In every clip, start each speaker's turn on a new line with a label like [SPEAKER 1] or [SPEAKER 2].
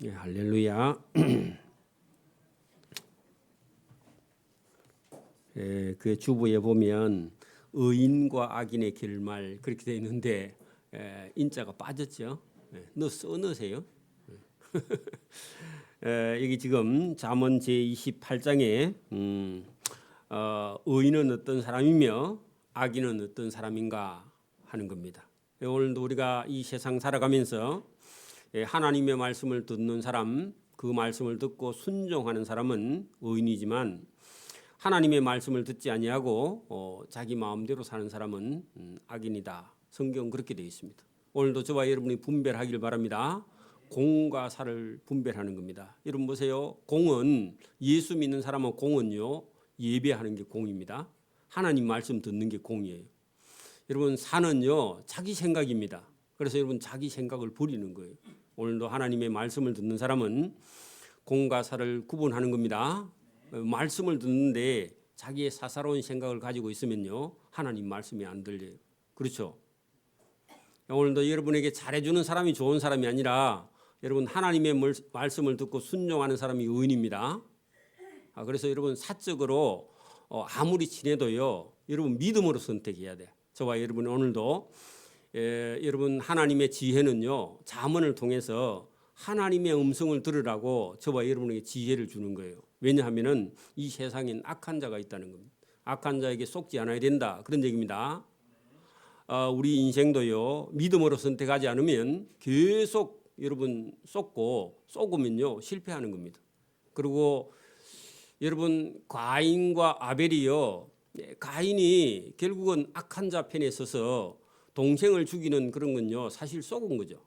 [SPEAKER 1] 예, 할렐루야. 예, 그 주부에 보면 의인과 악인의 결말 그렇게 되어 있는데 인자가 빠졌죠. 넣으세요. 여기 지금 잠언 제28장에 의인은 어떤 사람이며 악인은 어떤 사람인가 하는 겁니다. 오늘도 우리가 이 세상 살아가면서 하나님의 말씀을 듣는 사람, 그 말씀을 듣고 순종하는 사람은 의인이지만 하나님의 말씀을 듣지 아니하고 자기 마음대로 사는 사람은 악인이다. 성경 그렇게 되어 있습니다. 오늘도 저와 여러분이 분별하길 바랍니다. 공과 사를 분별하는 겁니다. 여러분 보세요. 공은 예수 믿는 사람은 공은요 예배하는 게 공입니다. 하나님 말씀 듣는 게 공이에요. 여러분 사는요 자기 생각입니다. 그래서 여러분 자기 생각을 버리는 거예요. 오늘도 하나님의 말씀을 듣는 사람은 공과 사를 구분하는 겁니다. 말씀을 듣는데 자기의 사사로운 생각을 가지고 있으면요 하나님 말씀이 안 들려요. 그렇죠? 오늘도 여러분에게 잘해주는 사람이 좋은 사람이 아니라 여러분 하나님의 말씀을 듣고 순종하는 사람이 의인입니다. 그래서 여러분 사적으로 아무리 친해도요 여러분 믿음으로 선택해야 돼. 저와 여러분 오늘도 여러분 하나님의 지혜는요 잠언을 통해서 하나님의 음성을 들으라고 저와 여러분에게 지혜를 주는 거예요. 왜냐하면은 이 세상엔 악한 자가 있다는 겁니다. 악한 자에게 속지 않아야 된다 그런 얘기입니다. 우리 인생도요 믿음으로 선택하지 않으면 계속 여러분 속으면요 실패하는 겁니다. 그리고 여러분 가인과 아벨이요 가인이 결국은 악한 자 편에 서서 동생을 죽이는 그런 건요 사실 속은 거죠.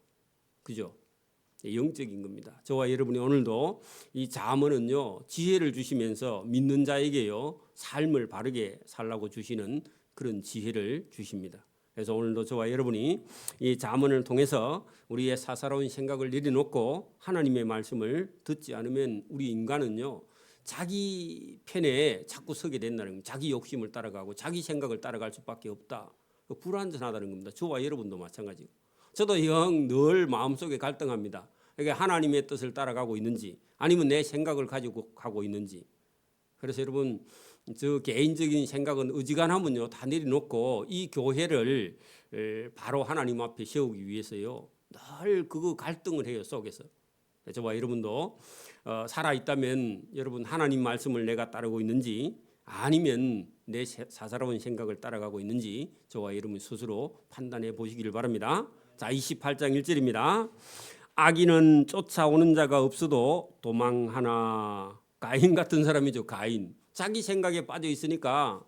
[SPEAKER 1] 그죠? 영적인 겁니다. 저와 여러분이 오늘도 이 잠언은요 지혜를 주시면서 믿는 자에게요 삶을 바르게 살라고 주시는 그런 지혜를 주십니다. 그래서 오늘도 저와 여러분이 이 잠언을 통해서 우리의 사사로운 생각을 내려놓고 하나님의 말씀을 듣지 않으면 우리 인간은요 자기 편에 자꾸 서게 된다는 겁니다. 자기 욕심을 따라가고 자기 생각을 따라갈 수밖에 없다. 불완전하다는 겁니다. 저와 여러분도 마찬가지고 저도 영 늘 마음속에 갈등합니다. 이게 하나님의 뜻을 따라가고 있는지 아니면 내 생각을 가지고 가고 있는지. 그래서 여러분 저 개인적인 생각은 어지간하면요 다 내려놓고 이 교회를 바로 하나님 앞에 세우기 위해서요 늘 그거 갈등을 해요 속에서. 저와 여러분도 살아있다면 여러분 하나님 말씀을 내가 따르고 있는지 아니면 내 사사로운 생각을 따라가고 있는지 저와 여러분 스스로 판단해 보시기를 바랍니다. 자 28장 1절입니다. 악인은 쫓아오는 자가 없어도 도망하나. 가인 같은 사람이죠. 가인. 자기 생각에 빠져 있으니까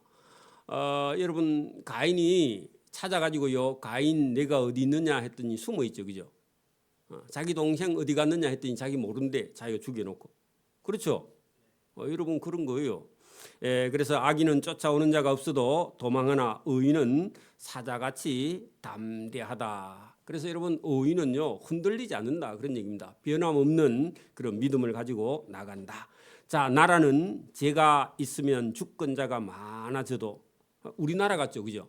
[SPEAKER 1] 여러분 가인이 찾아가지고요 가인 내가 어디 있느냐 했더니 숨어 있죠. 그죠? 자기 동생 어디 갔느냐 했더니 자기 모른대 자기가 죽여놓고. 그렇죠? 여러분 그런 거예요. 그래서 악인은 쫓아오는 자가 없어도 도망하나 의인은 사자같이 담대하다. 그래서 여러분 의인은요 흔들리지 않는다 그런 얘기입니다. 변함없는 그런 믿음을 가지고 나간다. 자 나라는 죄가 있으면 주권자가 많아져도 우리나라 같죠, 그죠?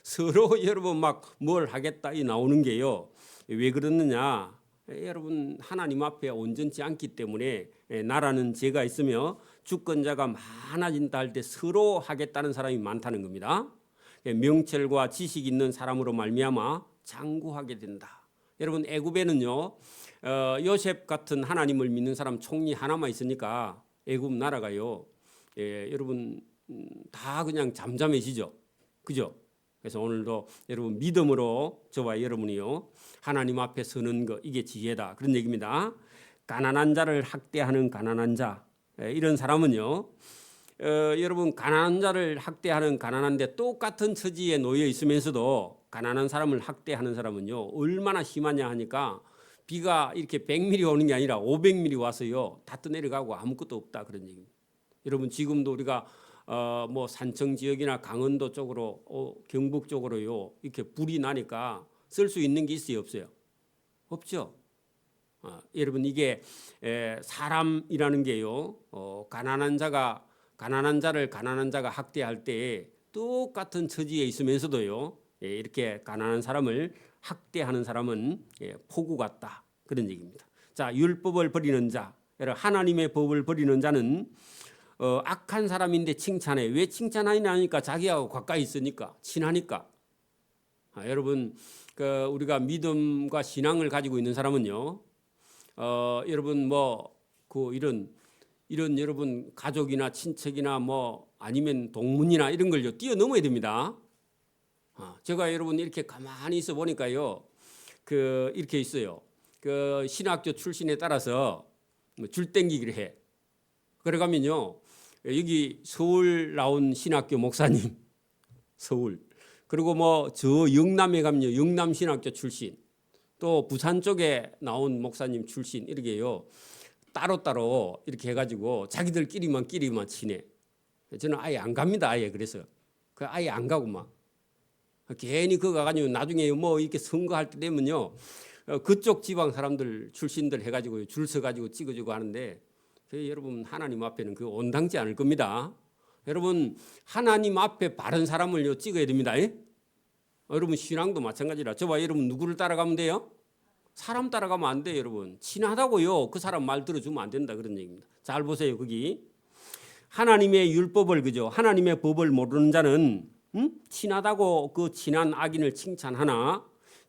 [SPEAKER 1] 서로 여러분 막 뭘 하겠다 이 나오는 게요. 왜 그러느냐? 여러분 하나님 앞에 온전치 않기 때문에 나라는 죄가 있으며 주권자가 많아진다 할 때 서로 하겠다는 사람이 많다는 겁니다. 명철과 지식 있는 사람으로 말미암아 장구하게 된다. 여러분 애굽에는요 요셉 같은 하나님을 믿는 사람 총리 하나만 있으니까 애굽 나라가요 여러분 다 그냥 잠잠해지죠. 그죠? 그래서 오늘도 여러분 믿음으로 저와 여러분이요 하나님 앞에 서는 거 이게 지혜다 그런 얘기입니다. 가난한 자를 학대하는 가난한 자 이런 사람은요 여러분 가난한 자를 학대하는 가난한데 똑같은 처지에 놓여 있으면서도 가난한 사람을 학대하는 사람은요 얼마나 심하냐 하니까 비가 이렇게 100mm 오는 게 아니라 500mm 와서요 다 떠내려가고 아무것도 없다 그런 얘기입니다. 여러분 지금도 우리가 뭐 산청 지역이나 강원도 쪽으로 경북 쪽으로요 이렇게 불이 나니까 쓸 수 있는 게 있어요 없어요? 없죠. 여러분 이게 사람이라는 게요 가난한 자를 가난한 자가 학대할 때 똑같은 처지에 있으면서도요 이렇게 가난한 사람을 학대하는 사람은 폭우 같다 그런 얘기입니다. 자, 율법을 버리는 자, 하나님의 법을 버리는 자는 악한 사람인데 칭찬해. 왜 칭찬하냐니까 자기하고 가까이 있으니까, 친하니까. 여러분, 우리가 믿음과 신앙을 가지고 있는 사람은요, 여러분 이런 여러분 가족이나 친척이나 아니면 동문이나 이런 걸요 뛰어넘어야 됩니다. 제가 여러분 이렇게 가만히 있어 보니까요, 이렇게 있어요. 신학교 출신에 따라서 줄 땡기기를 해. 그래가면요, 여기 서울 나온 신학교 목사님, 서울. 그리고 저 영남에 가면요, 영남 신학교 출신. 또 부산 쪽에 나온 목사님 출신 이렇게요. 따로따로 이렇게 해가지고 자기들끼리만 친해. 저는 아예 안 갑니다. 아예 그래서 아예 안 가고 괜히 그거 가가지고 나중에 이렇게 선거할 때 되면요, 그쪽 지방 사람들 출신들 해가지고 줄 서가지고 찍어주고 하는데, 여러분 하나님 앞에는 온당치 않을 겁니다. 여러분 하나님 앞에 바른 사람을요 찍어야 됩니다. 여러분 신앙도 마찬가지라. 저와 여러분 누구를 따라가면 돼요? 사람 따라가면 안 돼요. 여러분 친하다고요 그 사람 말 들어주면 안 된다 그런 얘기입니다. 잘 보세요. 거기 하나님의 율법을 하나님의 법을 모르는 자는 친하다고 그 친한 악인을 칭찬하나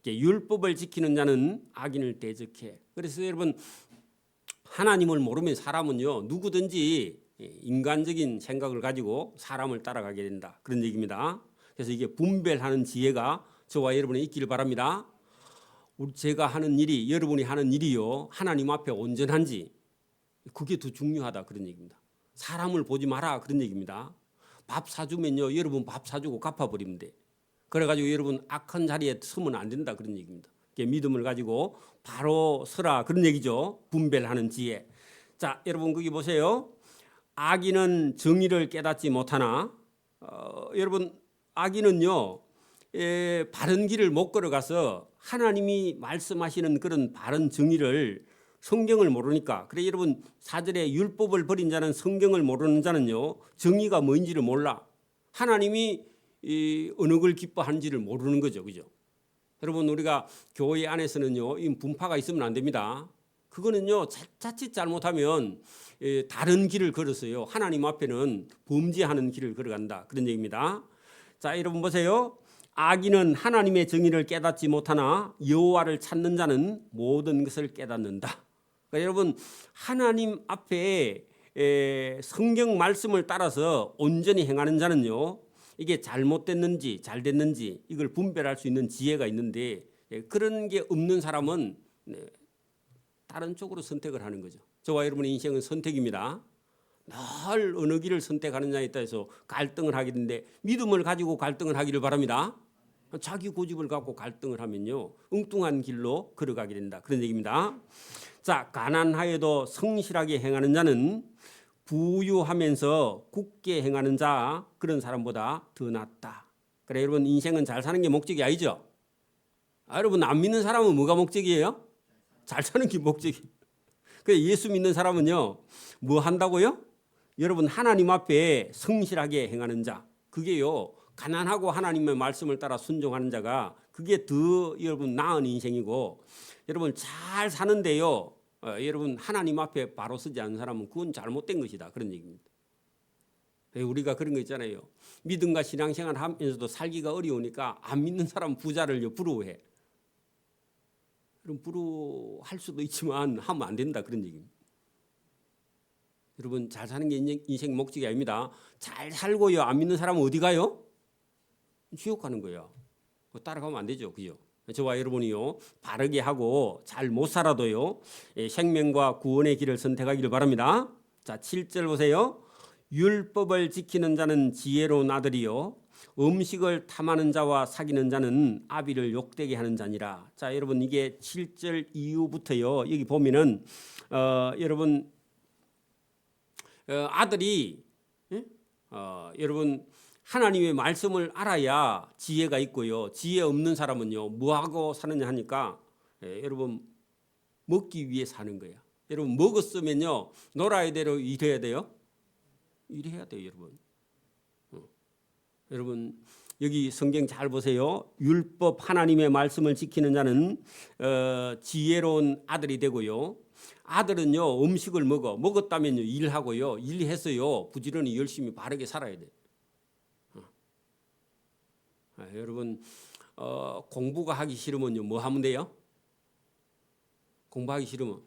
[SPEAKER 1] 율법을 지키는 자는 악인을 대적해. 그래서 여러분 하나님을 모르면 사람은요 누구든지 인간적인 생각을 가지고 사람을 따라가게 된다 그런 얘기입니다. 그래서 이게 분별하는 지혜가 저와 여러분에 있기를 바랍니다. 제가 하는 일이, 여러분이 하는 일이요 하나님 앞에 온전한지 그게 더 중요하다 그런 얘기입니다. 사람을 보지 마라 그런 얘기입니다. 밥 사주면요 여러분 밥 사주고 갚아버리면 돼. 그래가지고 여러분 악한 자리에 서면 안 된다 그런 얘기입니다. 믿음을 가지고 바로 서라 그런 얘기죠. 분별하는 지혜. 자, 여러분 거기 보세요. 악인은 정의를 깨닫지 못하나, 여러분 악인은요 바른 길을 못 걸어가서 하나님이 말씀하시는 그런 바른 정의를, 성경을 모르니까. 그래 여러분 4절에 율법을 버린 자는, 성경을 모르는 자는요 정의가 뭔지를 몰라. 하나님이 어느 걸 기뻐하는지를 모르는 거죠. 그죠? 여러분 우리가 교회 안에서는요 이 분파가 있으면 안 됩니다. 그거는요 자칫 잘못하면 다른 길을 걸었어요. 하나님 앞에는 범죄하는 길을 걸어간다 그런 얘기입니다. 자, 여러분 보세요. 악인은 하나님의 정의를 깨닫지 못하나 여호와를 찾는 자는 모든 것을 깨닫는다. 그러니까 여러분 하나님 앞에 성경 말씀을 따라서 온전히 행하는 자는요 이게 잘못됐는지 잘 됐는지 이걸 분별할 수 있는 지혜가 있는데, 그런 게 없는 사람은 다른 쪽으로 선택을 하는 거죠. 저와 여러분의 인생은 선택입니다. 늘 어느 길을 선택하느냐에 따라서 갈등을 하게 되는데, 믿음을 가지고 갈등을 하기를 바랍니다. 자기 고집을 갖고 갈등을 하면요 엉뚱한 길로 걸어가게 된다 그런 얘기입니다. 자, 가난하여도 성실하게 행하는 자는 부유하면서 굳게 행하는 자, 그런 사람보다 더 낫다. 그래 여러분 인생은 잘 사는 게 목적이 아니죠. 여러분 안 믿는 사람은 뭐가 목적이에요? 잘 사는 게 목적이에요. 그래 예수 믿는 사람은요 뭐 한다고요? 여러분 하나님 앞에 성실하게 행하는 자, 그게요 가난하고 하나님의 말씀을 따라 순종하는 자가 그게 더 여러분 나은 인생이고, 여러분 잘 사는데요 여러분 하나님 앞에 바로 서지 않는 사람은 그건 잘못된 것이다 그런 얘기입니다. 우리가 그런 거 있잖아요. 믿음과 신앙생활 하면서도 살기가 어려우니까 안 믿는 사람 부자를 부러워해. 그럼 부러워할 수도 있지만 하면 안 된다 그런 얘기입니다. 여러분 잘 사는 게 인생 목적이 아닙니다. 잘 살고요 안 믿는 사람은 어디 가요? 지옥 가는 거예요. 따라가면 안 되죠. 그죠? 저와 여러분이요 바르게 하고 잘 못 살아도요 생명과 구원의 길을 선택하기를 바랍니다. 자, 7절 보세요. 율법을 지키는 자는 지혜로운 아들이요 음식을 탐하는 자와 사귀는 자는 아비를 욕되게 하는 자니라. 자, 여러분 이게 7절 이후부터요 여기 보면은 여러분 아들이 여러분 하나님의 말씀을 알아야 지혜가 있고요. 지혜 없는 사람은요 뭐하고 사느냐 하니까 여러분 먹기 위해 사는 거야. 여러분 먹었으면요 놀아야 돼요, 일해야 돼요? 일해야 돼요. 여러분 여기 성경 잘 보세요. 율법 하나님의 말씀을 지키는 자는 지혜로운 아들이 되고요 아들은요 음식을 먹었다면요 일하고요 일해서요 부지런히 열심히 바르게 살아야 돼. 여러분 공부가 하기 싫으면요 뭐 하면 돼요? 공부하기 싫으면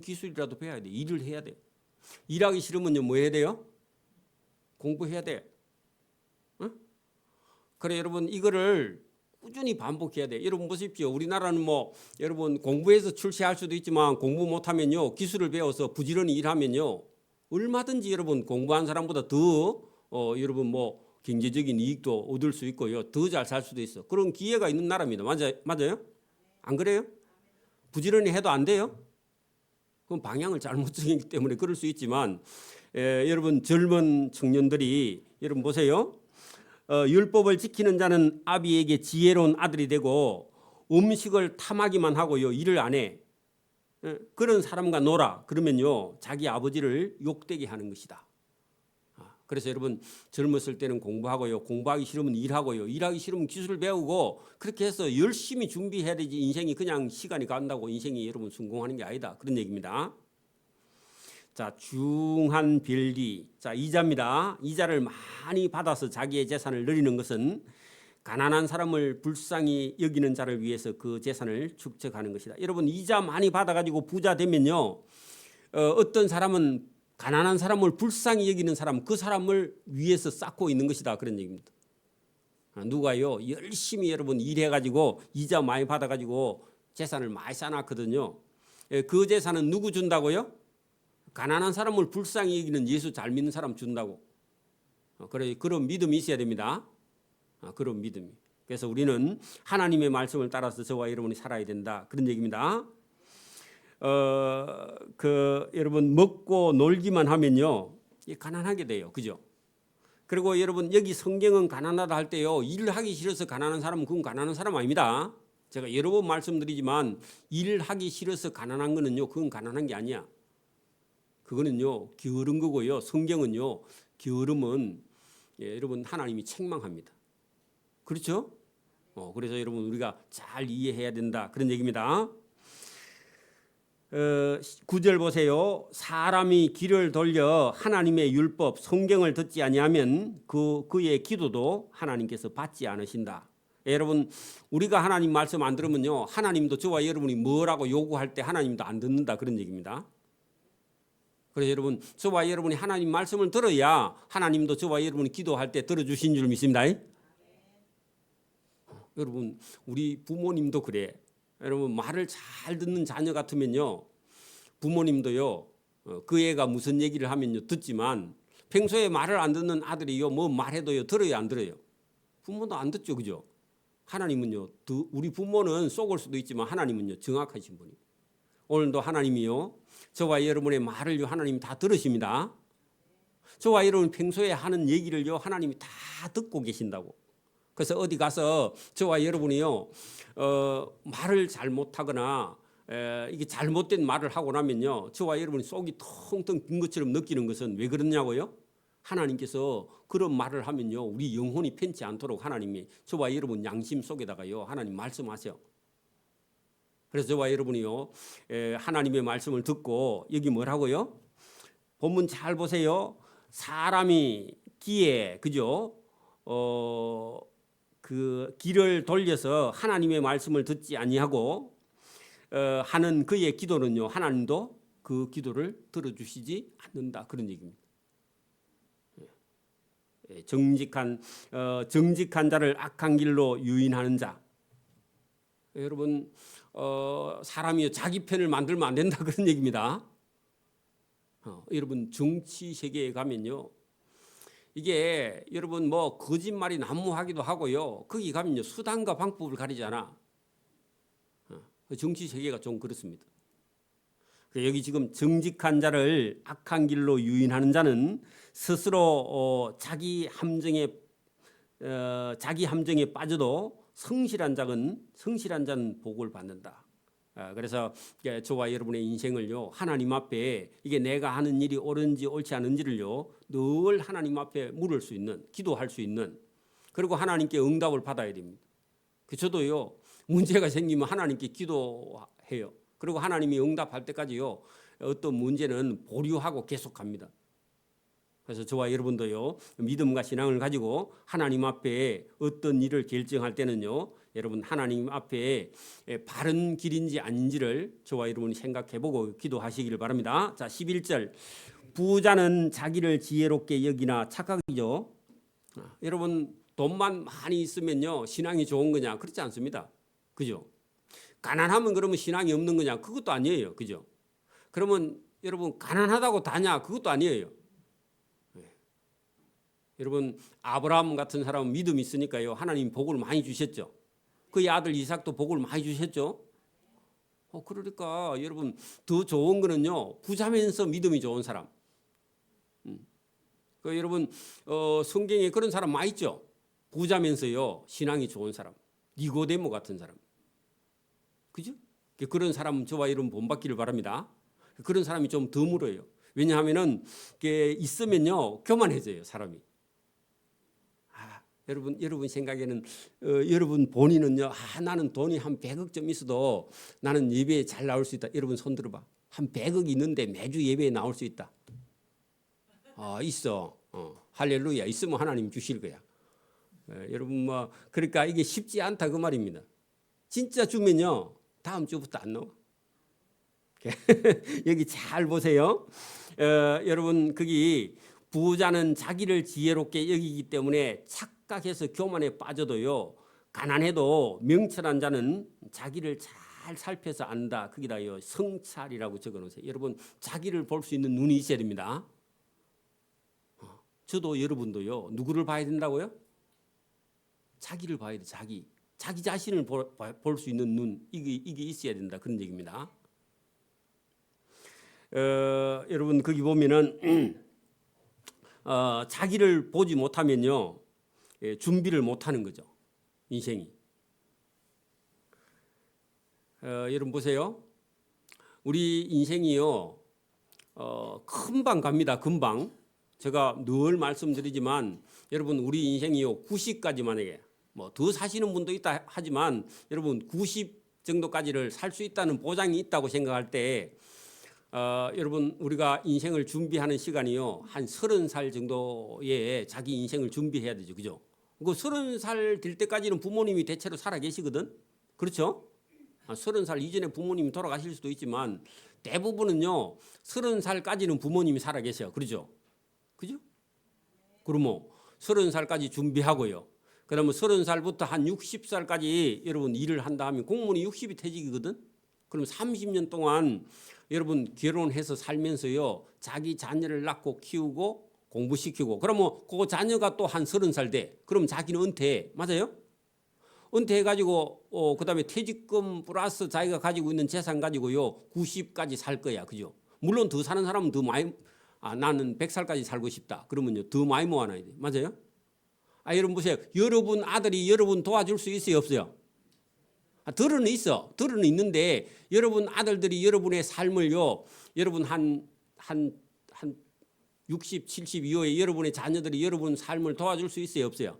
[SPEAKER 1] 기술이라도 배워야 돼. 일을 해야 돼. 일하기 싫으면요 뭐 해야 돼요? 공부해야 돼. 그래 여러분 이거를 꾸준히 반복해야 돼. 여러분 보십시오. 우리나라는 뭐 여러분 공부해서 출세할 수도 있지만 공부 못하면요 기술을 배워서 부지런히 일하면요 얼마든지 여러분 공부한 사람보다 더 여러분 뭐 경제적인 이익도 얻을 수 있고요 더 잘 살 수도 있어. 그런 기회가 있는 나라입니다. 맞아요? 안 그래요? 부지런히 해도 안 돼요? 그럼 방향을 잘못 정했기 때문에 그럴 수 있지만 여러분 젊은 청년들이 여러분 보세요. 율법을 지키는 자는 아비에게 지혜로운 아들이 되고 음식을 탐하기만 하고요 일을 안 해. 그런 사람과 놀아. 그러면요 자기 아버지를 욕되게 하는 것이다. 그래서 여러분 젊었을 때는 공부하고요 공부하기 싫으면 일하고요 일하기 싫으면 기술을 배우고 그렇게 해서 열심히 준비해야 되지 인생이 그냥 시간이 간다고 인생이 여러분 성공하는 게 아니다. 그런 얘기입니다. 자, 중한 별기. 자, 이자입니다. 이자를 많이 받아서 자기의 재산을 늘리는 것은 가난한 사람을 불쌍히 여기는 자를 위해서 그 재산을 축적하는 것이다. 여러분 이자 많이 받아가지고 부자 되면요 어떤 사람은 가난한 사람을 불쌍히 여기는 사람 그 사람을 위해서 쌓고 있는 것이다. 그런 얘기입니다. 누가요 열심히 여러분 일해가지고 이자 많이 받아가지고 재산을 많이 쌓아놨거든요. 그 재산은 누구 준다고요? 가난한 사람을 불쌍히 여기는 예수 잘 믿는 사람 준다고. 그래 그런 믿음이 있어야 됩니다. 그런 믿음이. 그래서 우리는 하나님의 말씀을 따라서 저와 여러분이 살아야 된다. 그런 얘기입니다. 여러분 먹고 놀기만 하면요 가난하게 돼요. 그죠? 그리고 여러분 여기 성경은 가난하다 할 때요 일을 하기 싫어서 가난한 사람은 그건 가난한 사람 아닙니다. 제가 여러 번 말씀드리지만 일을 하기 싫어서 가난한 거는요 그건 가난한 게 아니야. 그거는요 게으른 거고요. 성경은요 게으름은 여러분 하나님이 책망합니다. 그렇죠? 그래서 여러분 우리가 잘 이해해야 된다. 그런 얘기입니다. 9절 보세요. 사람이 귀를 돌려 하나님의 율법 성경을 듣지 아니하면 그의 기도도 하나님께서 받지 않으신다. 여러분 우리가 하나님 말씀 안 들으면요 하나님도 저와 여러분이 뭐라고 요구할 때 하나님도 안 듣는다. 그런 얘기입니다. 그래서 여러분 저와 여러분이 하나님 말씀을 들어야 하나님도 저와 여러분이 기도할 때 들어주신 줄 믿습니다. 여러분 우리 부모님도 그래. 여러분 말을 잘 듣는 자녀 같으면요 부모님도요 그 애가 무슨 얘기를 하면요 듣지만 평소에 말을 안 듣는 아들이요 뭐 말해도요 들어요 안 들어요? 부모도 안 듣죠. 그죠? 하나님은요 우리 부모는 속을 수도 있지만 하나님은요 정확하신 분이. 오늘도 하나님이요 저와 여러분의 말을요 하나님이 다 들으십니다. 저와 여러분 평소에 하는 얘기를요 하나님이 다 듣고 계신다고. 그래서 어디 가서 저와 여러분이요 말을 잘못하거나 이게 잘못된 말을 하고 나면요 저와 여러분이 속이 텅텅 빈 것처럼 느끼는 것은 왜 그러냐고요? 하나님께서 그런 말을 하면요 우리 영혼이 편치 않도록 하나님이 저와 여러분 양심 속에다가요 하나님 말씀하세요. 그래서 저와 여러분이요 하나님의 말씀을 듣고 여기 뭐라고요? 본문 잘 보세요. 사람이 귀에 그죠? 그 귀를 돌려서 하나님의 말씀을 듣지 아니하고 하는 그의 기도는요 하나님도 그 기도를 들어주시지 않는다. 그런 얘기입니다. 정직한 자를 악한 길로 유인하는 자. 여러분 사람이 자기 편을 만들면 안 된다. 그런 얘기입니다. 여러분 정치 세계에 가면요 이게 여러분 뭐 거짓말이 난무하기도 하고요 거기 가면요 수단과 방법을 가리잖아. 정치 세계가 좀 그렇습니다. 여기 지금 정직한 자를 악한 길로 유인하는 자는 스스로 자기 함정에 빠져도 성실한 자는 복을 받는다. 그래서 저와 여러분의 인생을요 하나님 앞에 이게 내가 하는 일이 옳은지 옳지 않은지를요 늘 하나님 앞에 물을 수 있는 기도할 수 있는 그리고 하나님께 응답을 받아야 됩니다. 저도요 문제가 생기면 하나님께 기도해요. 그리고 하나님이 응답할 때까지요. 어떤 문제는 보류하고 계속합니다. 그래서 저와 여러분도요. 믿음과 신앙을 가지고 하나님 앞에 어떤 일을 결정할 때는요. 여러분 하나님 앞에 바른 길인지 아닌지를 저와 여러분이 생각해보고 기도하시기를 바랍니다. 자, 11절. 부자는 자기를 지혜롭게 여기나 착각이죠. 여러분 돈만 많이 있으면요. 신앙이 좋은 거냐? 그렇지 않습니다. 그죠? 가난하면 그러면 신앙이 없는 거냐? 그것도 아니에요. 그죠? 그러면 여러분 가난하다고 다냐? 그것도 아니에요. 여러분 아브라함 같은 사람은 믿음이 있으니까요. 하나님 복을 많이 주셨죠. 그의 아들 이삭도 복을 많이 주셨죠. 그러니까 여러분 더 좋은 거는요. 부자면서 믿음이 좋은 사람. 여러분 성경에 그런 사람 많이 있죠. 부자면서요. 신앙이 좋은 사람. 니고데모 같은 사람. 그죠? 그런 사람은 저와 여러분 본받기를 바랍니다. 그런 사람이 좀 드물어요. 왜냐하면은 있으면요. 교만해져요. 사람이. 여러분 생각에는 여러분 본인은요. 나는 돈이 한 100억 좀 있어도 나는 예배에 잘 나올 수 있다. 여러분 손 들어봐. 한 100억 있는데 매주 예배에 나올 수 있다. 있어. 할렐루야. 있으면 하나님 주실 거야. 여러분 그러니까 이게 쉽지 않다 그 말입니다. 진짜 주면요. 다음 주부터 안 나와. 여기 잘 보세요. 여러분 거기 부자는 자기를 지혜롭게 여기기 때문에 착각해서 교만에 빠져도요. 가난해도 명철한 자는 자기를 잘 살펴서 안다. 거기다요. 성찰이라고 적어놓으세요. 여러분 자기를 볼 수 있는 눈이 있어야 됩니다. 저도 여러분도요. 누구를 봐야 된다고요? 자기를 봐야 돼. 자기 자신을 볼 수 있는 눈 이게 있어야 된다. 그런 얘기입니다. 여러분 거기 보면은 자기를 보지 못하면요. 준비를 못하는 거죠. 인생이. 여러분 보세요. 우리 인생이요. 금방 갑니다. 금방. 제가 늘 말씀드리지만 여러분 우리 인생이요. 90까지 만약에 더 사시는 분도 있다 하지만 여러분 90 정도까지를 살 수 있다는 보장이 있다고 생각할 때 여러분 우리가 인생을 준비하는 시간이요. 한 30살 정도에 자기 인생을 준비해야 되죠. 그죠? 그 30살 될 때까지는 부모님이 대체로 살아 계시거든. 그렇죠? 30살 이전에 부모님이 돌아가실 수도 있지만 대부분은요. 30살까지는 부모님이 살아 계셔요. 그렇죠? 그죠? 그러면 30살까지 준비하고요. 그러면 30살부터 한 60살까지 여러분 일을 한다 하면 공무원이 60이 퇴직이거든. 그럼 30년 동안 여러분 결혼해서 살면서요. 자기 자녀를 낳고 키우고 공부시키고 그러면 그 자녀가 또 한 30살 돼. 그럼 자기는 은퇴해. 맞아요? 은퇴해가지고 그다음에 퇴직금 플러스 자기가 가지고 있는 재산 가지고요. 90까지 살 거야. 그죠? 물론 더 사는 사람은 더 많이 나는 100살까지 살고 싶다. 그러면요. 더 많이 모아놔야 돼. 맞아요? 여러분 보세요. 여러분 아들이 여러분 도와줄 수 있어요? 없어요? 들은 있어. 들은 있는데 여러분 아들들이 여러분의 삶을요. 여러분 한 60, 70 이후에 여러분의 자녀들이 여러분 삶을 도와줄 수 있어요? 없어요?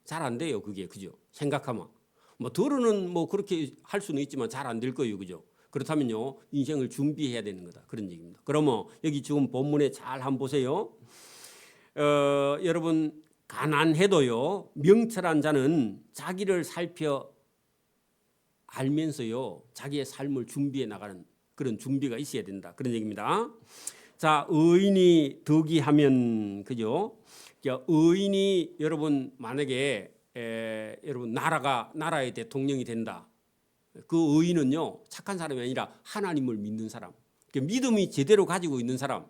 [SPEAKER 1] 잘 안 돼요. 그게. 그죠? 생각하면. 들은 그렇게 할 수는 있지만 잘 안 될 거예요. 그죠? 그렇다면요. 인생을 준비해야 되는 거다. 그런 얘기입니다. 그러면 여기 지금 본문에 잘 한번 보세요. 여러분 가난해도요. 명철한 자는 자기를 살펴 알면서요. 자기의 삶을 준비해 나가는 그런 준비가 있어야 된다. 그런 얘기입니다. 자, 의인이 덕이하면 그죠? 의인이 여러분 만약에 여러분 나라의 대통령이 된다. 그 의인은요. 착한 사람이 아니라 하나님을 믿는 사람. 믿음이 제대로 가지고 있는 사람.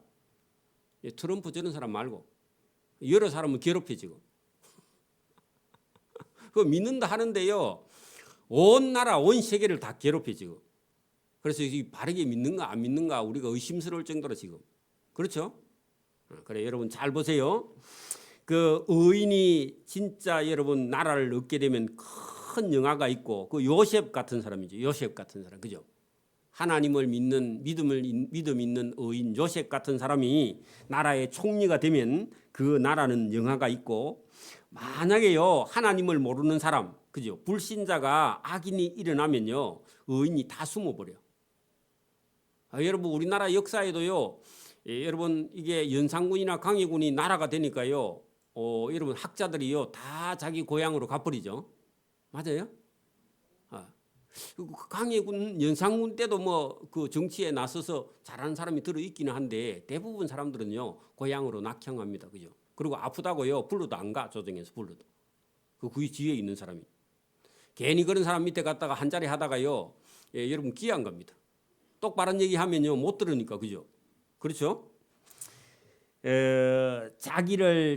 [SPEAKER 1] 트럼프 저런 사람 말고 여러 사람은 괴롭혀 지금. 그 믿는다 하는데요. 온 나라 온 세계를 다 괴롭혀 지금. 그래서 바르게 믿는가 안 믿는가 우리가 의심스러울 정도로 지금. 그렇죠? 그래 여러분 잘 보세요. 그 의인이 진짜 여러분 나라를 얻게 되면 큰 영화가 있고 그 요셉 같은 사람이죠. 요셉 같은 사람. 그죠? 하나님을 믿는 믿음 있는 의인 요셉 같은 사람이 나라의 총리가 되면 그 나라는 영화가 있고 만약에요 하나님을 모르는 사람 그죠 불신자가 악인이 일어나면요 의인이 다 숨어버려. 여러분 우리나라 역사에도요. 여러분 이게 연산군이나 강해군이 나라가 되니까요. 여러분 학자들이요 다 자기 고향으로 가버리죠. 맞아요? 강해군, 연산군 때도 뭐 그 정치에 나서서 잘하는 사람이 들어 있기는 한데 대부분 사람들은요 고향으로 낙향합니다. 그죠? 그리고 아프다고요 불러도 안 가. 조정에서 불러도 그 뒤에 있는 사람이 괜히 그런 사람 밑에 갔다가 한 자리 하다가요 여러분 기회 안 갑니다. 똑바른 얘기하면요 못 들으니까. 그죠? 그렇죠?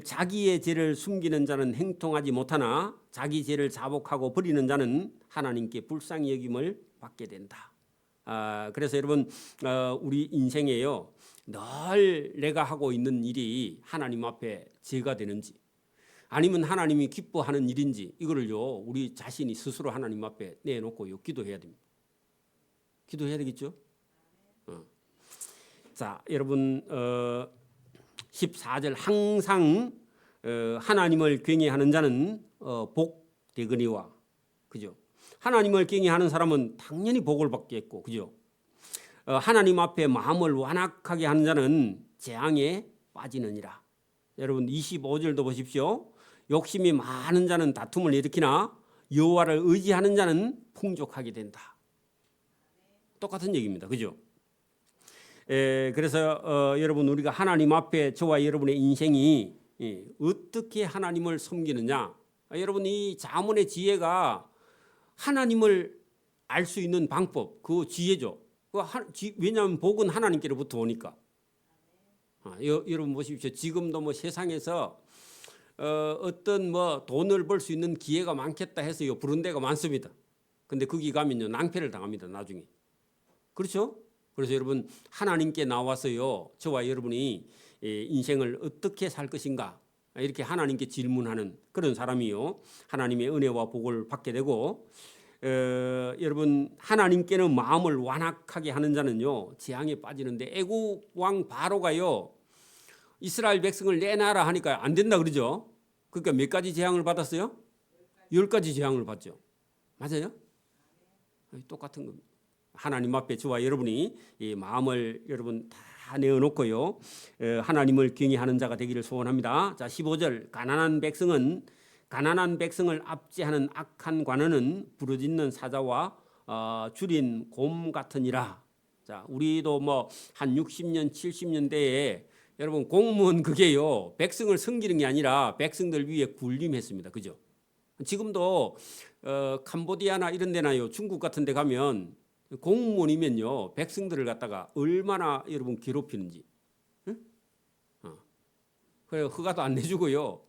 [SPEAKER 1] 자기의 죄를 숨기는 자는 행통하지 못하나 자기 죄를 자복하고 버리는 자는 하나님께 불쌍히 여김을 받게 된다. 그래서 여러분 우리 인생에요 늘 내가 하고 있는 일이 하나님 앞에 죄가 되는지 아니면 하나님이 기뻐하는 일인지 이거를요 우리 자신이 스스로 하나님 앞에 내놓고요 기도해야 됩니다. 기도해야 되겠죠? 자, 여러분 14절 항상 하나님을 경외하는 자는 복되거니와 그죠? 하나님을 경외하는 사람은 당연히 복을 받겠고 그죠? 하나님 앞에 마음을 완악하게 하는 자는 재앙에 빠지느니라. 여러분 25절도 보십시오. 욕심이 많은 자는 다툼을 일으키나 여호와를 의지하는 자는 풍족하게 된다. 똑같은 얘기입니다. 그죠? 그래서 여러분 우리가 하나님 앞에 저와 여러분의 인생이 어떻게 하나님을 섬기느냐. 여러분 이 자문의 지혜가 하나님을 알 수 있는 방법 그 지혜죠. 왜냐하면 복은 하나님께로부터 오니까. 여러분 보십시오. 지금도 뭐 세상에서 어떤 뭐 돈을 벌 수 있는 기회가 많겠다 해서요 부른 데가 많습니다. 근데 거기 가면요 낭패를 당합니다 나중에. 그렇죠? 그래서 여러분 하나님께 나와서요 저와 여러분이 인생을 어떻게 살 것인가 이렇게 하나님께 질문하는 그런 사람이요 하나님의 은혜와 복을 받게 되고 여러분 하나님께는 마음을 완악하게 하는 자는요 재앙에 빠지는데 애굽 왕 바로가요 이스라엘 백성을 내놔라 하니까 안 된다 그러죠. 그러니까 몇 가지 재앙을 받았어요? 10가지 재앙을 받죠. 맞아요? 똑같은 겁니다. 하나님 앞에 저와 여러분이 이 마음을 여러분 다 내어놓고요 하나님을 경외하는 자가 되기를 소원합니다. 자 15절 가난한 백성을 압제하는 악한 관원은 부르짖는 사자와 줄인 곰 같으니라. 자 우리도 뭐 한 60년 70년대에 여러분 공무원 그게요 백성을 섬기는 게 아니라 백성들 위에 군림했습니다. 그죠? 지금도 캄보디아나 이런 데나요 중국 같은 데 가면 공무원이면요 백성들을 갖다가 얼마나 여러분 괴롭히는지. 응? 그래 허가도 안 내주고요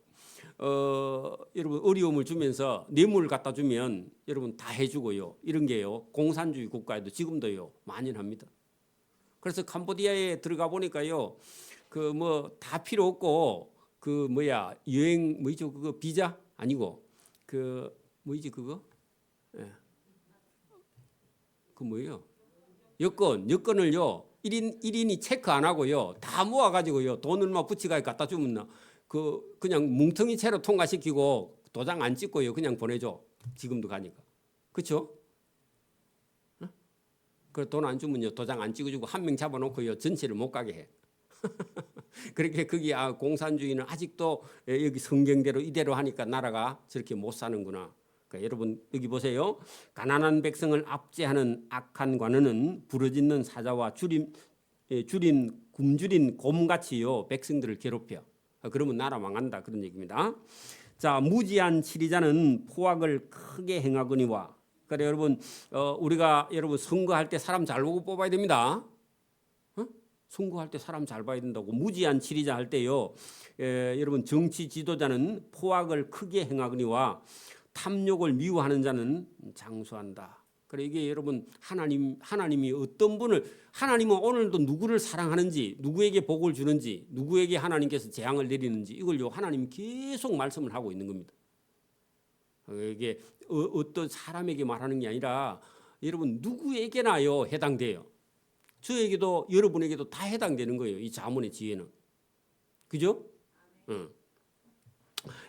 [SPEAKER 1] 여러분 어려움을 주면서 뇌물을 갖다 주면 여러분 다 해주고요 이런 게요 공산주의 국가에도 지금도요 만연합니다. 그래서 캄보디아에 들어가 보니까요 그 뭐 다 필요 없고 그 뭐야 여행 뭐죠 그거 비자 아니고 그 뭐지 그거 그 뭐예요 여권을요 1인이 체크 안 하고요 다 모아가지고요 돈 얼마 붙이가 갖다 주면 그냥 뭉텅이 채로 통과시키고 도장 안 찍고요 그냥 보내줘. 지금도 가니까 그렇죠? 그 돈 안 주면요 도장 안 찍어주고 한 명 잡아놓고요 전체를 못 가게 해. 그렇게 거기 공산주의는 아직도 여기 성경대로 이대로 하니까 나라가 저렇게 못 사는구나. 그러니까 여러분 여기 보세요. 가난한 백성을 압제하는 악한 관원은 부르짖는 사자와 굶주린 곰같이요 백성들을 괴롭혀. 그러면 나라 망한다 그런 얘기입니다. 자 무지한 치리자는 포악을 크게 행하거니와. 그래 여러분 우리가 여러분 선거할 때 사람 잘 보고 뽑아야 됩니다. 선거할 때 사람 잘 봐야 된다고. 무지한 치리자 할 때요 여러분 정치 지도자는 포악을 크게 행하거니와 탐욕을 미워하는 자는 장수한다. 그래 이게 여러분 하나님이 어떤 분을 하나님은 오늘도 누구를 사랑하는지 누구에게 복을 주는지 누구에게 하나님께서 재앙을 내리는지 이걸요 하나님 계속 말씀을 하고 있는 겁니다. 이게 어떤 사람에게 말하는 게 아니라 여러분 누구에게나요 해당돼요. 저에게도 여러분에게도 다 해당되는 거예요. 이 자문의 지혜는. 그죠?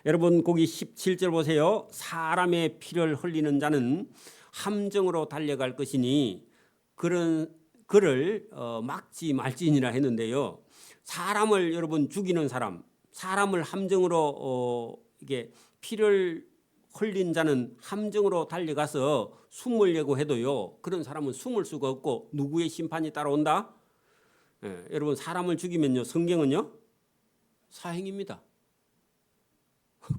[SPEAKER 1] 여러분 거기 17절 보세요. 사람의 피를 흘리는 자는 함정으로 달려갈 것이니 그런 그를 막지 말지니라 했는데요. 사람을 여러분 죽이는 사람, 사람을 함정으로 이게 피를 흘린 자는 함정으로 달려가서 숨으려고 해도요. 그런 사람은 숨을 수가 없고 누구의 심판이 따라온다? 여러분 사람을 죽이면요. 성경은요. 사형입니다.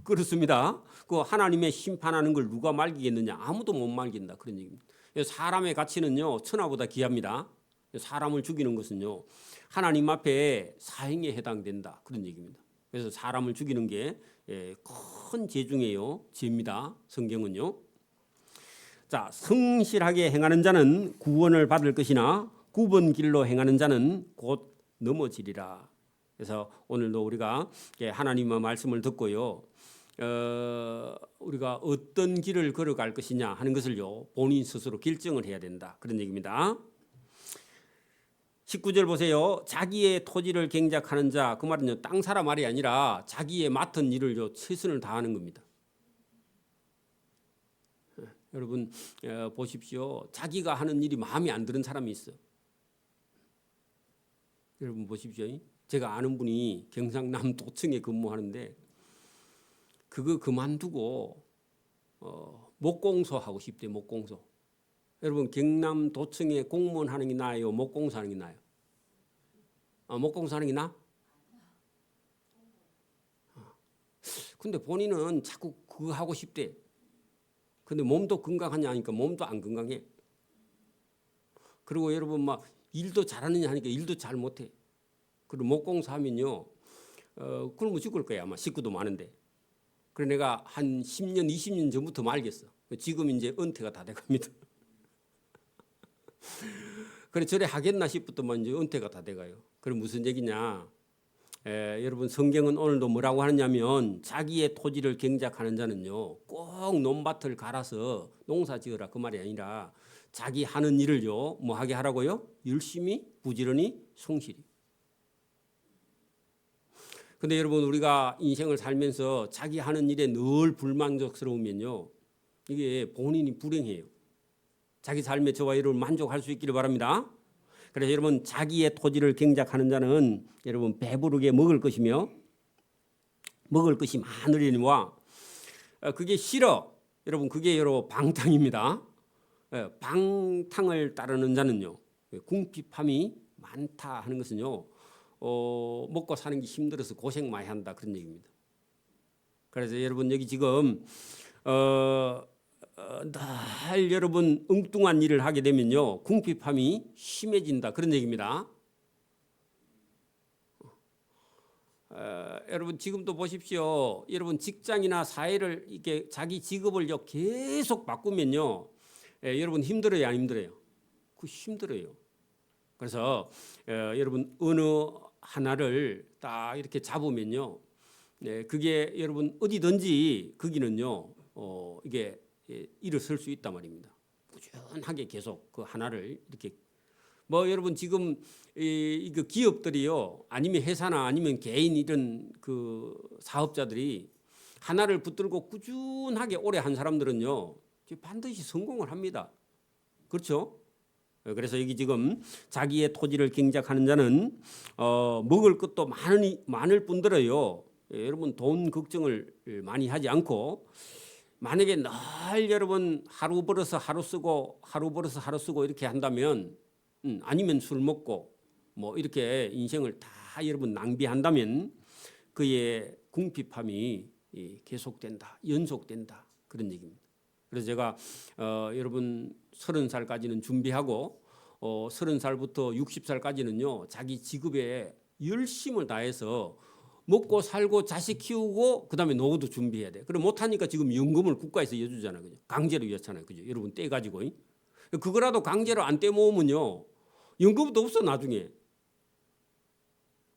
[SPEAKER 1] 그렇습니다. 그 하나님의 심판하는 걸 누가 말기겠느냐? 아무도 못 말긴다. 그런 얘기입니다. 사람의 가치는요. 천하보다 귀합니다. 사람을 죽이는 것은요. 하나님 앞에 사형에 해당된다. 그런 얘기입니다. 그래서 사람을 죽이는 게 큰 죄 중에요. 죄입니다. 성경은요. 자, 성실하게 행하는 자는 구원을 받을 것이나 굽은 길로 행하는 자는 곧 넘어지리라. 그래서 오늘도 우리가 하나님의 말씀을 듣고요. 우리가 어떤 길을 걸어갈 것이냐 하는 것을요. 본인 스스로 결정을 해야 된다. 그런 얘기입니다. 19절 보세요. 자기의 토지를 경작하는 자, 그 말은요. 땅 사라 말이 아니라 자기의 맡은 일을요. 최선을 다하는 겁니다. 여러분 보십시오. 자기가 하는 일이 마음에 안 드는 사람이 있어. 여러분 보십시오. 제가 아는 분이 경상남 도청에 근무하는데 그거 그만두고 목공소 하고 싶대. 목공소. 여러분 경남 도청에 공무원 하는 게 나아요? 목공소 하는 게 나아요? 목공소 하는 게 나아? 근데 본인은 자꾸 그거 하고 싶대. 근데 몸도 건강하냐 하니까 몸도 안 건강해. 그리고 여러분 막 일도 잘하느냐 하니까 일도 잘 못해. 그리고 목공소 하면요. 굶어 죽을 거야. 아마 식구도 많은데. 그래 내가 한 10년, 20년 전부터 말겠어. 지금 이제 은퇴가 다 돼갑니다. 그래 저래 하겠나 싶었더만 이제 은퇴가 다 돼가요. 그럼 무슨 얘기냐? 여러분 성경은 오늘도 뭐라고 하느냐면 자기의 토지를 경작하는 자는요 꼭 논밭을 갈아서 농사 지어라 그 말이 아니라 자기 하는 일을요 뭐 하게 하라고요? 열심히 부지런히 성실히. 근데 여러분 우리가 인생을 살면서 자기 하는 일에 늘 불만족스러우면요 이게 본인이 불행해요. 자기 삶에 저와 여러분 만족할 수 있기를 바랍니다. 그래서 여러분 자기의 토지를 경작하는 자는 여러분 배부르게 먹을 것이며 먹을 것이 많으려니와 그게 싫어. 여러분 그게 여러분 방탕입니다. 방탕을 따르는 자는요 궁핍함이 많다 하는 것은요 먹고 사는 게 힘들어서 고생 많이 한다 그런 얘기입니다. 그래서 여러분 여기 지금 늘 여러분 엉뚱한 일을 하게 되면요 궁핍함이 심해진다 그런 얘기입니다. 여러분 지금도 보십시오. 여러분 직장이나 사회를 이렇게 자기 직업을요 계속 바꾸면요 여러분 힘들어요 안 힘들어요? 그 힘들어요. 그래서 여러분 어느 하나를 딱 이렇게 잡으면요 그게 여러분 어디든지 거기는요 이게 일어설 수 있단 말입니다. 꾸준하게 계속 그 하나를 이렇게 뭐 여러분 지금 이 기업들이요 아니면 회사나 아니면 개인 이런 그 사업자들이 하나를 붙들고 꾸준하게 오래 한 사람들은요 반드시 성공을 합니다. 그렇죠? 그래서 여기 지금 자기의 토지를 경작하는 자는 먹을 것도 많을 뿐더러요 여러분 돈 걱정을 많이 하지 않고 만약에 늘 여러분 하루 벌어서 하루 쓰고 하루 벌어서 하루 쓰고 이렇게 한다면 아니면 술 먹고 뭐 이렇게 인생을 다 여러분 낭비한다면 그의 궁핍함이 계속된다 연속된다 그런 얘기입니다. 그래서 제가 여러분 30살까지는 준비하고 30살부터 60살까지는요 자기 직업에 열심을 다해서 먹고 살고 자식 키우고 그다음에 노후도 준비해야 돼. 그럼 못하니까 지금 연금을 국가에서 여주잖아, 그죠? 강제로 였잖아요, 그죠? 여러분 떼 가지고 그거라도 강제로 안 떼 모으면요 연금도 없어 나중에.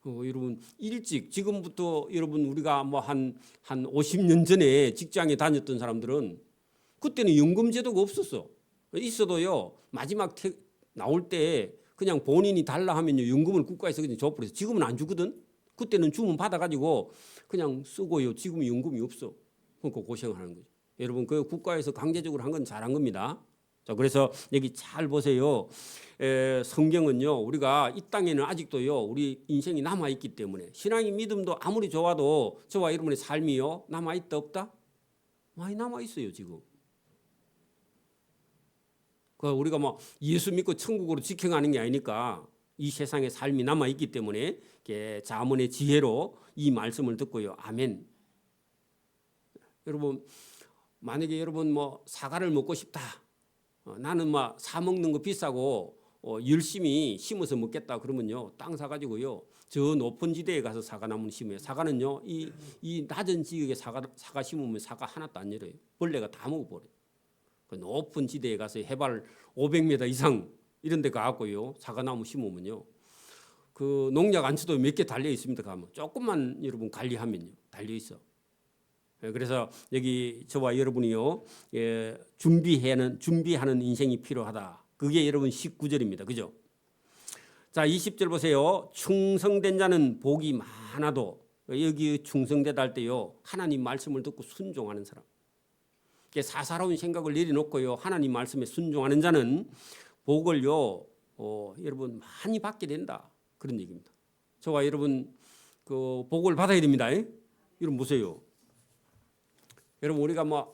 [SPEAKER 1] 여러분 일찍 지금부터 여러분 우리가 뭐 한 50년 전에 직장에 다녔던 사람들은 그때는 연금 제도가 없었어. 있어도요 마지막 나올 때 그냥 본인이 달라 하면요 연금을 국가에서 그냥 줘버려서 지금은 안 주거든. 그때는 주문 받아가지고 그냥 쓰고요. 지금 연금이 없어. 그러니까 고생하는 거죠. 여러분 그 국가에서 강제적으로 한 건 잘한 겁니다. 자, 그래서 여기 잘 보세요. 성경은요, 우리가 이 땅에는 아직도요, 우리 인생이 남아 있기 때문에 신앙의 믿음도 아무리 좋아도 저와 여러분의 삶이요 남아 있다 없다? 많이 남아 있어요 지금. 그 우리가 뭐 예수 믿고 천국으로 직행하는 게 아니니까 이 세상에 삶이 남아 있기 때문에 자문의 지혜로 이 말씀을 듣고요. 아멘. 여러분 만약에 여러분 뭐 사과를 먹고 싶다. 나는 막 사 먹는 거 비싸고 열심히 심어서 먹겠다 그러면요 땅 사가지고요 저 높은 지대에 가서 사과나무 심어요. 사과는요 이 낮은 지역에 사과 심으면 사과 하나도 안 열어요. 벌레가 다 먹어버려요. 그 높은 지대에 가서 해발 500m 이상 이런 데 가고요 사과나무 심으면요 그 농약 안 쳐도 몇 개 달려 있습니다. 가면 조금만 여러분 관리하면요 달려 있어. 그래서 여기 저와 여러분이요 준비하는 인생이 필요하다. 그게 여러분 19절입니다. 그죠? 자 20절 보세요. 충성된 자는 복이 많아도 여기 충성되다 할 때요 하나님 말씀을 듣고 순종하는 사람. 사사로운 생각을 내려놓고요 하나님 말씀에 순종하는 자는 복을요 여러분 많이 받게 된다. 그런 얘기입니다. 저와 여러분 그 복을 받아야 됩니다. 여러분 보세요. 여러분 우리가 뭐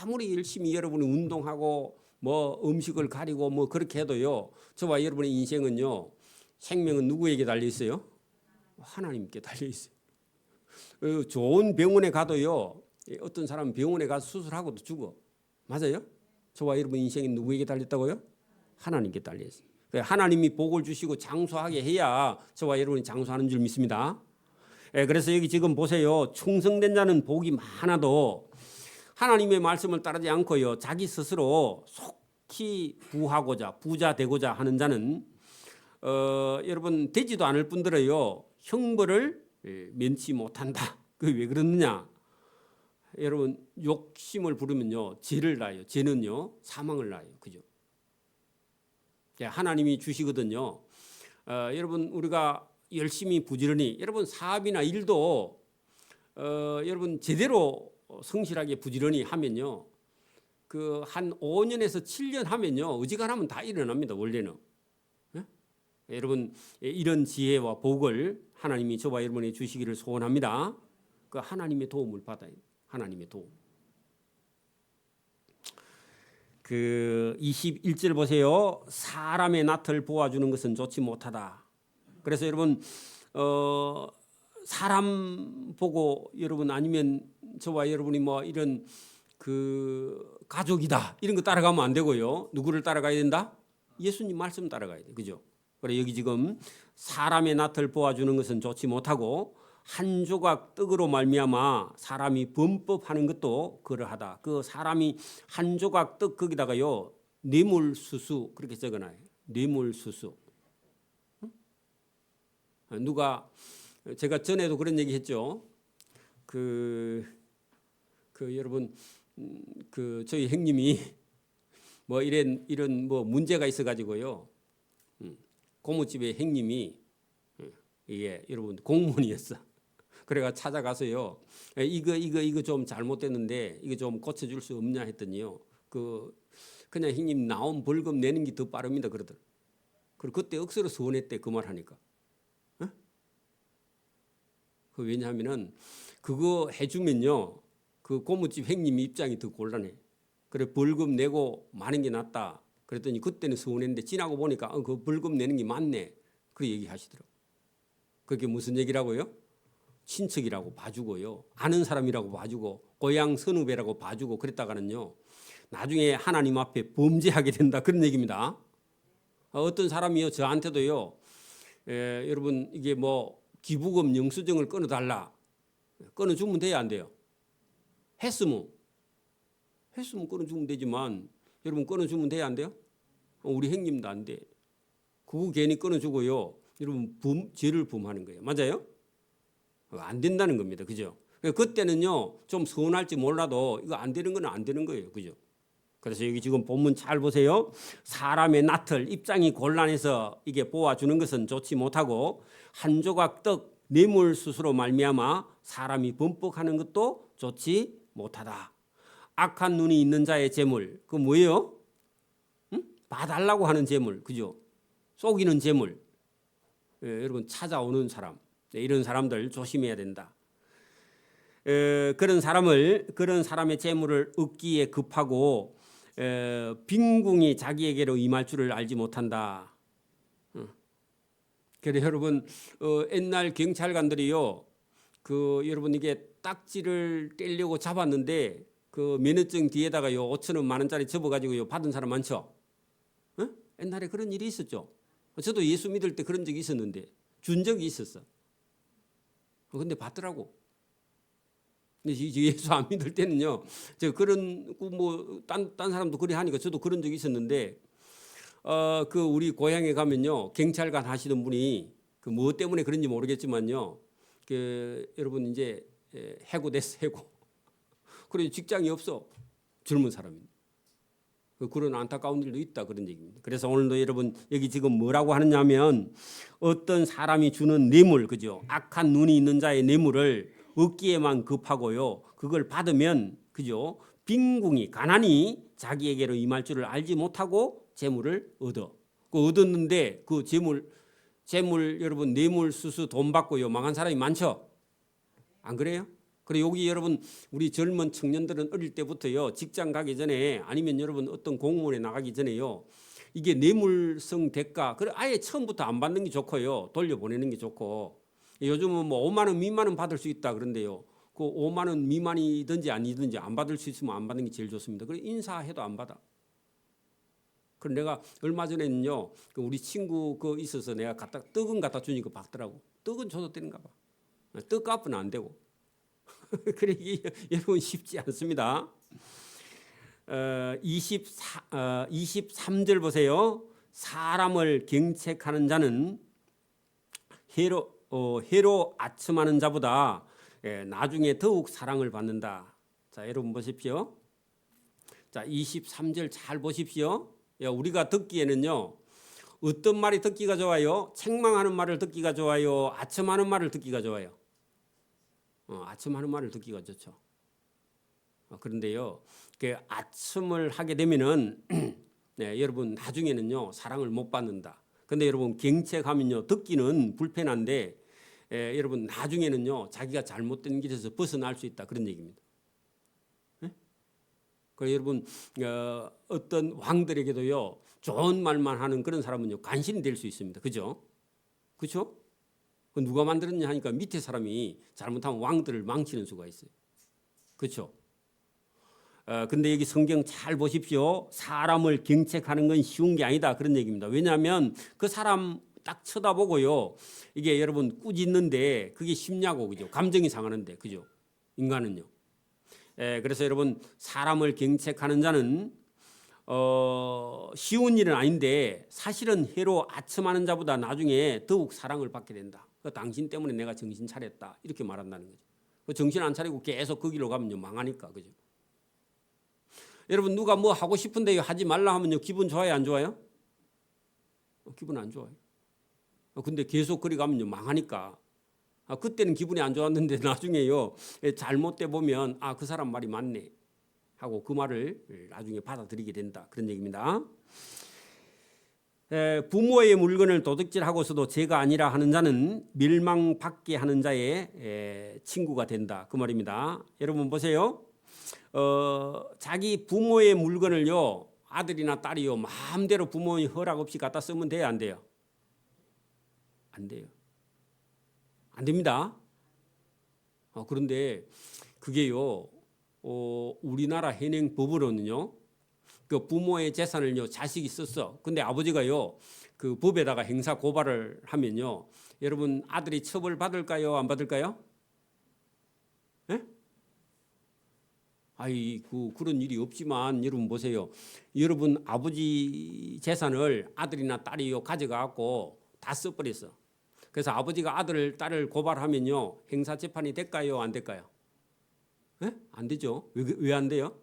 [SPEAKER 1] 아무리 열심히 여러분이 운동하고 뭐 음식을 가리고 뭐 그렇게 해도요 저와 여러분의 인생은요 생명은 누구에게 달려 있어요? 하나님께 달려 있어요. 좋은 병원에 가도요 어떤 사람은 병원에 가서 수술하고도 죽어. 맞아요? 저와 여러분 인생이 누구에게 달렸다고요? 하나님께 달려 있어요. 하나님이 복을 주시고 장수하게 해야 저와 여러분이 장수하는 줄 믿습니다. 그래서 여기 지금 보세요. 충성된 자는 복이 많아도 하나님의 말씀을 따르지 않고요 자기 스스로 속히 부하고자 부자 되고자 하는 자는 여러분 되지도 않을 뿐더러요 형벌을 면치 못한다. 그게 왜 그러느냐? 여러분 욕심을 부르면요 죄를 낳아요. 죄는요 사망을 낳아요. 그죠? 하나님이 주시거든요. 여러분 우리가 열심히 부지런히 여러분 사업이나 일도 여러분 제대로 성실하게 부지런히 하면요 그 한 5년에서 7년 하면요 어지간하면 다 일어납니다. 원래는. 여러분 이런 지혜와 복을 하나님이 저와 여러분이 주시기를 소원합니다. 그 하나님의 도움을 받아요. 하나님의 도움. 그 21절 보세요. 사람의 낯을 보아주는 것은 좋지 못하다. 그래서 여러분 사람 보고 여러분 아니면 저와 여러분이 뭐 이런 그 가족이다 이런 거 따라가면 안 되고요. 누구를 따라가야 된다? 예수님 말씀 따라가야 돼. 그죠? 그래 여기 지금 사람의 낯을 보아주는 것은 좋지 못하고 한 조각 떡으로 말미암아 사람이 범법하는 것도 그러하다. 그 사람이 한 조각 떡 거기다가요 뇌물수수 그렇게 적어놔요. 뇌물수수. 누가 제가 전에도 그런 얘기했죠. 그 여러분 그 저희 형님이 뭐 이런 뭐 문제가 있어가지고요. 고모집의 형님이 이게 여러분 공무원이었어. 그래가 찾아가서요. 이거 좀 잘못됐는데 이거 좀 고쳐줄 수 없냐 했더니요. 그냥 형님 나온 벌금 내는 게 더 빠릅니다 그러더라. 그리고 그때 억수로 서운했대 그 말 하니까. 왜냐하면은 그거 해주면요 그 고모집 형님 입장이 더 곤란해. 그래 벌금 내고 마는 게 낫다. 그랬더니 그때는 서운했는데 지나고 보니까 그 벌금 내는 게 맞네. 그 얘기하시더라고. 그게 무슨 얘기라고요? 친척이라고 봐주고요. 아는 사람이라고 봐주고 고향 선후배라고 봐주고 그랬다가는요. 나중에 하나님 앞에 범죄하게 된다. 그런 얘기입니다. 어떤 사람이요. 저한테도요. 여러분 이게 뭐 기부금 영수증을 끊어달라. 끊어주면 돼야 안 돼요? 했으면 끊어주면 되지만 여러분 끊어주면 돼야 안 돼요? 우리 형님도 안 돼. 그거 괜히 끊어주고요. 여러분 죄를 범하는 거예요. 맞아요? 안 된다는 겁니다. 그죠? 그때는요 좀 서운할지 몰라도 이거 안 되는 건 안 되는 거예요. 그죠? 그래서 여기 지금 본문 잘 보세요. 사람의 낯을 입장이 곤란해서 이게 보아주는 것은 좋지 못하고 한 조각 떡 뇌물수수로 말미암아 사람이 범법하는 것도 좋지 못하다. 악한 눈이 있는 자의 재물 그 뭐예요? 봐달라고 하는 재물, 그죠? 속이는 재물, 여러분 찾아오는 사람, 이런 사람들 조심해야 된다. 그런 사람의 재물을 얻기에 급하고 빈궁이 자기에게로 임할 줄을 알지 못한다. 그래서 여러분 옛날 경찰관들이요, 여러분 이게 딱지를 떼려고 잡았는데 그 면허증 뒤에다가요 5천 원, 10,000원짜리 접어가지고요 받은 사람 많죠. 옛날에 그런 일이 있었죠. 저도 예수 믿을 때 그런 적이 있었는데 준 적이 있었어. 근데 받더라고. 근데 예수 안 믿을 때는요, 제가 그런 딴 사람도 그래 하니까 저도 그런 적이 있었는데, 우리 고향에 가면요 경찰관 하시던 분이 뭐 때문에 그런지 모르겠지만요, 여러분 이제 해고됐어, 해고. 그래 직장이 없어, 젊은 사람이. 그런 안타까운 일도 있다, 그런 얘기입니다. 그래서 오늘도 여러분 여기 지금 뭐라고 하느냐면, 어떤 사람이 주는 뇌물, 그죠? 악한 눈이 있는 자의 뇌물을 얻기에만 급하고요, 그걸 받으면, 그죠? 빈궁이, 가난이 자기에게로 임할 줄을 알지 못하고 재물을 얻어. 얻었는데 그 재물 여러분 뇌물 수수 돈 받고요 망한 사람이 많죠. 안 그래요? 그리고 여기 여러분 우리 젊은 청년들은 어릴 때부터요 직장 가기 전에, 아니면 여러분 어떤 공무원에 나가기 전에요, 이게 뇌물성 대가, 그래 아예 처음부터 안 받는 게 좋고요, 돌려보내는 게 좋고. 요즘은 뭐 5만 원 미만은 받을 수 있다 그런데요, 그 5만 원 미만이든지 아니든지 안 받을 수 있으면 안 받는 게 제일 좋습니다. 그래 인사해도 안 받아. 그럼 내가 얼마 전에는요 우리 친구 있어서 내가 떡은 갖다 주니까 받더라고. 떡은 줘도 되는가 봐. 떡값은 안 되고. 그래 이게 여러분 쉽지 않습니다. 23절 보세요. 사람을 경책하는 자는 해로 아첨하는 자보다 나중에 더욱 사랑을 받는다. 자, 여러분 보십시오. 자, 23절 잘 보십시오. 우리가 듣기에는요, 어떤 말이 듣기가 좋아요? 책망하는 말을 듣기가 좋아요? 아첨하는 말을 듣기가 좋아요? 아첨하는 말을 듣기가 좋죠. 그런데요, 아첨을 하게 되면은 네, 여러분 나중에는요 사랑을 못 받는다. 근데 여러분 경책하면요 듣기는 불편한데 여러분 나중에는요 자기가 잘못된 길에서 벗어날 수 있다, 그런 얘기입니다. 네? 그래서 여러분 어떤 왕들에게도요 좋은 말만 하는 그런 사람은요 간신이 될 수 있습니다. 그죠? 그렇죠? 누가 만들었냐 하니까 밑에 사람이 잘못하면 왕들을 망치는 수가 있어요. 그렇죠? 근데 여기 성경 잘 보십시오. 사람을 경책하는 건 쉬운 게 아니다, 그런 얘기입니다. 왜냐하면 그 사람 딱 쳐다보고요, 이게 여러분 꾸짖는데 그게 쉽냐고, 그죠? 감정이 상하는데, 그죠? 인간은요. 그래서 여러분 사람을 경책하는 자는 쉬운 일은 아닌데 사실은 해로 아첨하는 자보다 나중에 더욱 사랑을 받게 된다. 당신 때문에 내가 정신 차렸다, 이렇게 말한다는 거죠. 정신 안 차리고 계속 그 길로 가면요 망하니까, 그죠? 여러분 누가 뭐 하고 싶은데 하지 말라 하면요 기분 좋아요, 안 좋아요? 기분 안 좋아요. 근데 계속 그리 가면요 망하니까. 그때는 기분이 안 좋았는데 나중에요 잘못돼 보면 그 사람 말이 맞네 하고 그 말을 나중에 받아들이게 된다, 그런 얘기입니다. 부모의 물건을 도둑질하고서도 죄가 아니라 하는 자는 멸망받게 하는 자의 친구가 된다, 그 말입니다. 여러분 보세요. 자기 부모의 물건을요 아들이나 딸이요 마음대로 부모의 허락 없이 갖다 쓰면 돼요, 안 돼요? 안 돼요. 안 됩니다. 그런데 그게요 우리나라 현행 법으로는요 그 부모의 재산을요 자식이 썼어. 근데 아버지가요 그 법에다가 행사 고발을 하면요, 여러분 아들이 처벌 받을까요, 안 받을까요? 예? 그런 일이 없지만 여러분 보세요. 여러분 아버지 재산을 아들이나 딸이요 가져가고 다 써버렸어. 그래서 아버지가 아들, 딸을 고발하면요 행사 재판이 될까요, 안 될까요? 예? 안 되죠. 왜 안 돼요?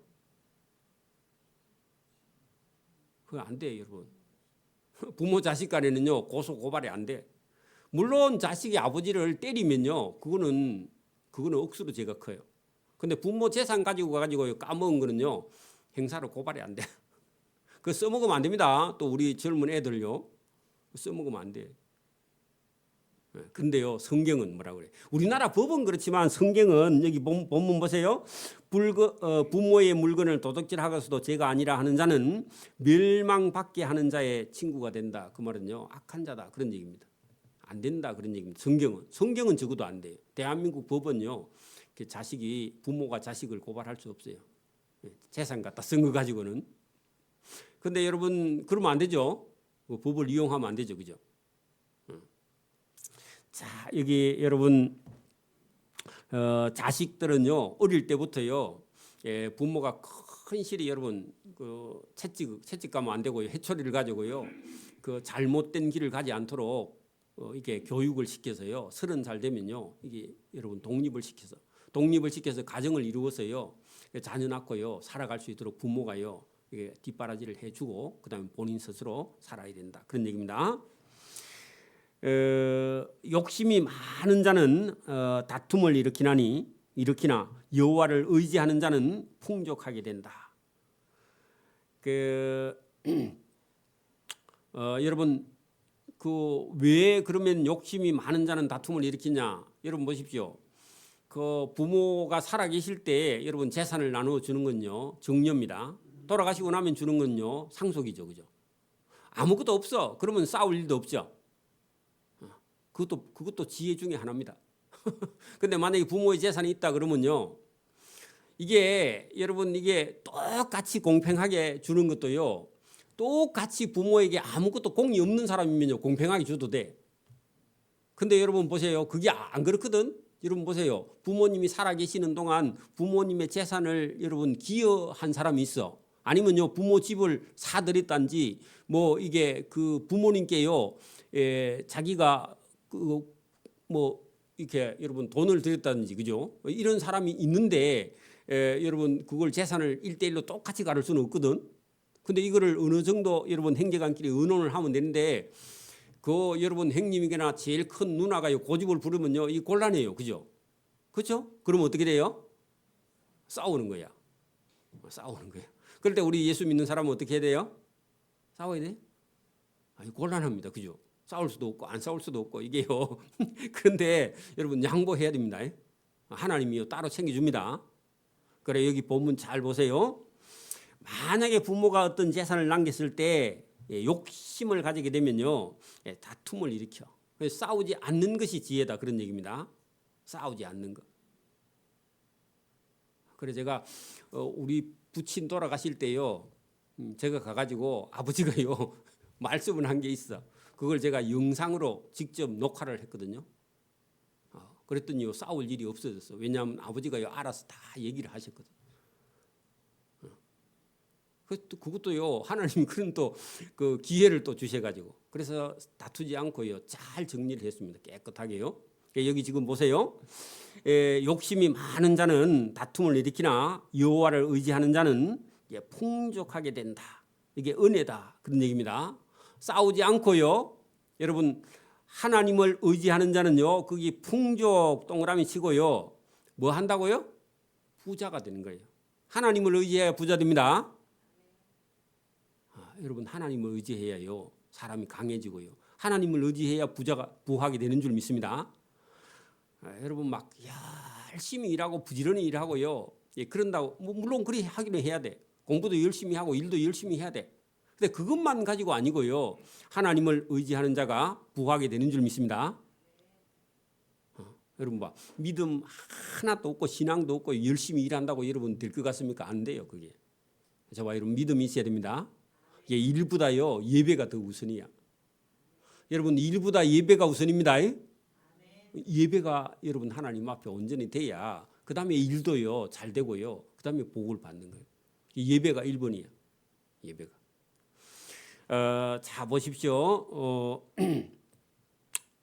[SPEAKER 1] 그거 안 돼요, 여러분. 부모 자식 간에는요 고소 고발이 안 돼. 물론 자식이 아버지를 때리면요 그거는 억수로 죄가 커요. 근데 부모 재산 가지고 까먹은 거는요 행사로 고발이 안 돼. 그 써먹으면 안 됩니다. 또 우리 젊은 애들요. 써먹으면 안 돼. 근데요, 성경은 뭐라고 그래? 우리나라 법은 그렇지만 성경은 여기 본문 보세요. 부모의 물건을 도둑질하고서도 죄가 아니라 하는 자는 멸망받게 하는 자의 친구가 된다. 그 말은요, 악한 자다 그런 얘기입니다. 안 된다 그런 얘기입니다. 성경은 적어도 안 돼요. 대한민국 법은요, 부모가 자식을 고발할 수 없어요. 재산 갖다 쓴 거 가지고는. 근데 여러분 그러면 안 되죠. 법을 이용하면 안 되죠, 그죠? 자, 여기 여러분 자식들은요 어릴 때부터요 부모가 큰 실이 여러분 그 채찍 가면 안 되고요, 해초리를 가지고요 그 잘못된 길을 가지 않도록 이게 교육을 시켜서요 30살 되면요 이게 여러분 독립을 시켜서 가정을 이루어서요 자녀 낳고요 살아갈 수 있도록 부모가요 이게 뒷바라지를 해주고 그다음에 본인 스스로 살아야 된다 그런 얘기입니다. 욕심이 많은 자는 다툼을 일으키나 여호와를 의지하는 자는 풍족하게 된다. 여러분 왜 그러면 욕심이 많은 자는 다툼을 일으키냐? 여러분 보십시오. 그 부모가 살아계실 때 여러분 재산을 나누어 주는 건요 정려입니다. 돌아가시고 나면 주는 건요 상속이죠, 그죠? 아무것도 없어. 그러면 싸울 일도 없죠. 그것도 지혜 중에 하나입니다. 근데 만약에 부모의 재산이 있다 그러면요. 여러분 똑같이 공평하게 주는 것도요. 똑같이 부모에게 아무것도 공이 없는 사람이면요. 공평하게 줘도 돼. 근데 여러분 보세요. 그게 안 그렇거든. 여러분 보세요. 부모님이 살아계시는 동안 부모님의 재산을 여러분 기여한 사람이 있어. 아니면요. 부모 집을 사들였단지 그 부모님께요. 자기가 이렇게 여러분 돈을 드렸다든지 그죠? 이런 사람이 있는데 여러분 그걸 재산을 1대1로 똑같이 가를 수는 없거든. 근데 이거를 어느 정도 여러분 형제간끼리 의논을 하면 되는데 여러분 형님이나 제일 큰 누나가요 고집을 부르면요 이 곤란해요, 그죠? 그렇죠? 그러면 어떻게 돼요? 싸우는 거야. 그럴 때 우리 예수 믿는 사람은 어떻게 해야 돼요? 싸워야 돼? 곤란합니다, 그죠? 싸울 수도 없고 안 싸울 수도 없고 이게요. 그런데 여러분 양보해야 됩니다. 하나님이요 따로 챙겨줍니다. 그래 여기 본문 잘 보세요. 만약에 부모가 어떤 재산을 남겼을 때 욕심을 가지게 되면요 다툼을 일으켜. 싸우지 않는 것이 지혜다 그런 얘기입니다. 싸우지 않는 것. 그래 제가 우리 부친 돌아가실 때요 제가 가가지고 아버지가요 말씀을 한 게 있어. 그걸 제가 영상으로 직접 녹화를 했거든요. 그랬더니요 싸울 일이 없어졌어. 왜냐하면 아버지가요 알아서 다 얘기를 하셨거든. 그것도요 하나님이 그런 또 그 기회를 또 주셔가지고 그래서 다투지 않고요 잘 정리를 했습니다. 깨끗하게요. 여기 지금 보세요. 욕심이 많은 자는 다툼을 일으키나 여호와를 의지하는 자는 풍족하게 된다. 이게 은혜다 그런 얘기입니다. 싸우지 않고요. 여러분 하나님을 의지하는 자는요. 거기 풍족 동그라미 치고요. 뭐 한다고요? 부자가 되는 거예요. 하나님을 의지해야 부자 됩니다. 여러분 하나님을 의지해야요. 사람이 강해지고요. 하나님을 의지해야 부하게 되는 줄 믿습니다. 여러분 막 열심히 일하고 부지런히 일하고요. 그런다고 물론 그리 하기는 해야 돼. 공부도 열심히 하고 일도 열심히 해야 돼. 근데 그것만 가지고 아니고요. 하나님을 의지하는 자가 부하게 되는 줄 믿습니다. 여러분 봐. 믿음 하나도 없고 신앙도 없고 열심히 일한다고 여러분 될 것 같습니까? 안 돼요, 그게. 저와 여러분 믿음이 있어야 됩니다. 이게 일보다요. 예배가 더 우선이야. 여러분 일보다 예배가 우선입니다. 예배가 여러분 하나님 앞에 온전히 돼야 그다음에 일도요. 잘 되고요. 그다음에 복을 받는 거예요. 예배가 1번이야. 예배가. 자 보십시오.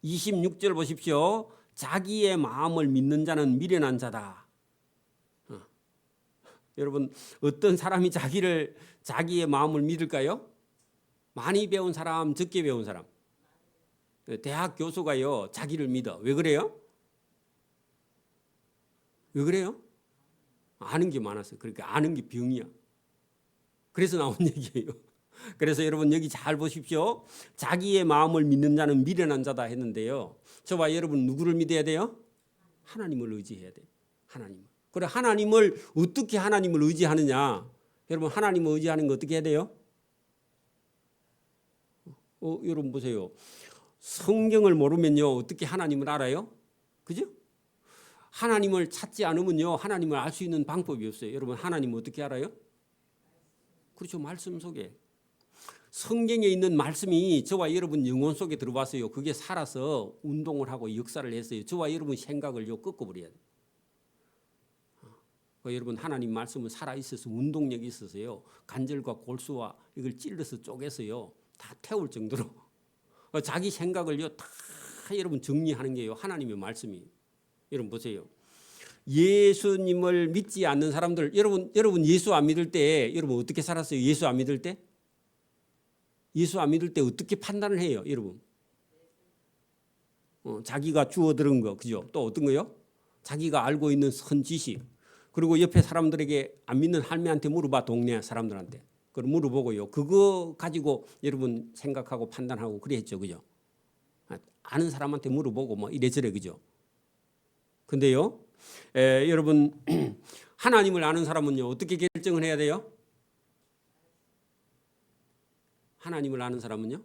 [SPEAKER 1] 26절 보십시오. 자기의 마음을 믿는 자는 미련한 자다. 여러분 어떤 사람이 자기의 마음을 믿을까요? 많이 배운 사람, 적게 배운 사람. 대학 교수가요 자기를 믿어. 왜 그래요? 왜 그래요? 아는 게 많아서. 그러니까 아는 게 병이야. 그래서 나온 얘기예요. 그래서 여러분 여기 잘 보십시오. 자기의 마음을 믿는 자는 미련한 자다 했는데요. 저와 여러분 누구를 믿어야 돼요? 하나님을 의지해야 돼요. 하나님. 그래 하나님을 어떻게 하나님을 의지하느냐? 여러분 하나님을 의지하는 거 어떻게 해야 돼요? 여러분 보세요. 성경을 모르면요 어떻게 하나님을 알아요? 그죠? 하나님을 찾지 않으면요 하나님을 알 수 있는 방법이 없어요. 여러분 하나님을 어떻게 알아요? 그렇죠. 말씀 속에. 성경에 있는 말씀이 저와 여러분 영혼 속에 들어왔어요. 그게 살아서 운동을 하고 역사를 했어요. 저와 여러분 생각을 꺾어버려야 돼요. 여러분 하나님 말씀은 살아있어서 운동력이 있어서요. 관절과 골수와 이걸 찔러서 쪼개서요. 다 태울 정도로 자기 생각을요 다 여러분 정리하는 게요. 하나님의 말씀이. 여러분 보세요. 예수님을 믿지 않는 사람들 여러분 예수 안 믿을 때 여러분 어떻게 살았어요? 예수 안 믿을 때? 예수 안 믿을 때 어떻게 판단을 해요, 여러분? 자기가 주워 들은 거, 그죠? 또 어떤 거요? 자기가 알고 있는 선 지식. 그리고 옆에 사람들에게 안 믿는 할매한테 물어봐, 동네 사람들한테. 그걸 물어보고요. 그거 가지고 여러분 생각하고 판단하고 그랬죠, 그죠? 아는 사람한테 물어보고 뭐 이래저래, 그죠? 근데요, 여러분 하나님을 아는 사람은요 어떻게 결정을 해야 돼요? 하나님을 아는 사람은요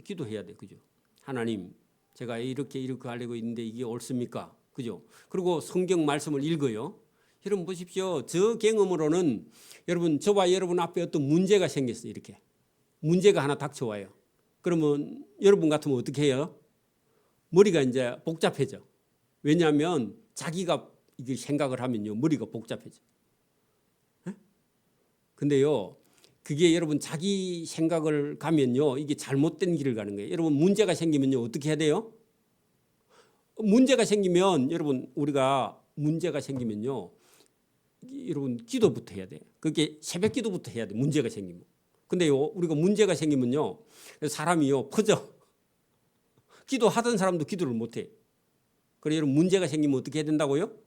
[SPEAKER 1] 기도해야 돼, 그죠? 하나님, 제가 이렇게 하려고 있는데 이게 옳습니까? 그죠? 그리고 성경 말씀을 읽어요. 여러분 보십시오. 저 경험으로는 여러분 저와 여러분 앞에 어떤 문제가 생겼어요. 이렇게 문제가 하나 닥쳐와요. 그러면 여러분 같으면 어떻게 해요? 머리가 이제 복잡해져. 왜냐하면 자기가 이게 생각을 하면요 머리가 복잡해져. 근데요 그게 여러분 자기 생각을 가면요 이게 잘못된 길을 가는 거예요. 여러분 문제가 생기면요 어떻게 해야 돼요? 문제가 생기면 여러분 우리가 문제가 생기면요 여러분 기도부터 해야 돼요. 그게 새벽 기도부터 해야 돼. 문제가 생기면. 근데요 우리가 문제가 생기면요 사람이요 퍼져. 기도하던 사람도 기도를 못해. 그래 여러분 문제가 생기면 어떻게 해야 된다고요?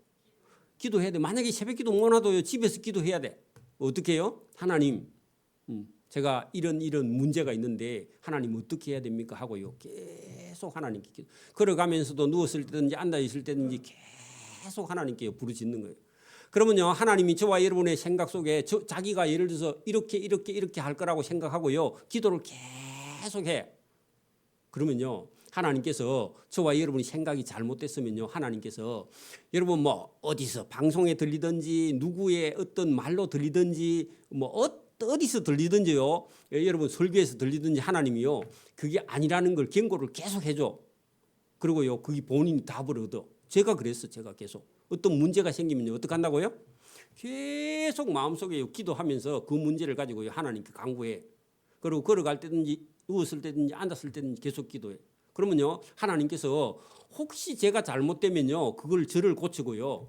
[SPEAKER 1] 기도해야 돼. 만약에 새벽 기도 못 하도요 집에서 기도해야 돼. 어떻게 해요? 하나님 제가 이런 문제가 있는데 하나님 어떻게 해야 됩니까? 하고요. 계속 하나님께 기도. 걸어가면서도 누웠을 때든지 앉아 있을 때든지 계속 하나님께 부르짖는 거예요. 그러면요 하나님이 저와 여러분의 생각 속에 자기가 예를 들어서 이렇게 할 거라고 생각하고요. 기도를 계속 해. 그러면요 하나님께서 저와 여러분이 생각이 잘못됐으면요 하나님께서 여러분 뭐 어디서 방송에 들리든지 누구의 어떤 말로 들리든지 뭐 어디서 들리든지요 여러분 설교에서 들리든지 하나님이요 그게 아니라는 걸 경고를 계속 해줘. 그리고요 그게 본인이 답을 얻어. 제가 그랬어. 제가 계속 어떤 문제가 생기면요 어떻게 한다고요? 계속 마음속에 기도하면서 그 문제를 가지고요 하나님께 간구해. 그리고 걸어갈 때든지 누웠을 때든지 앉았을 때든지 계속 기도해. 그러면요 하나님께서 혹시 제가 잘못되면요 그걸 저를 고치고요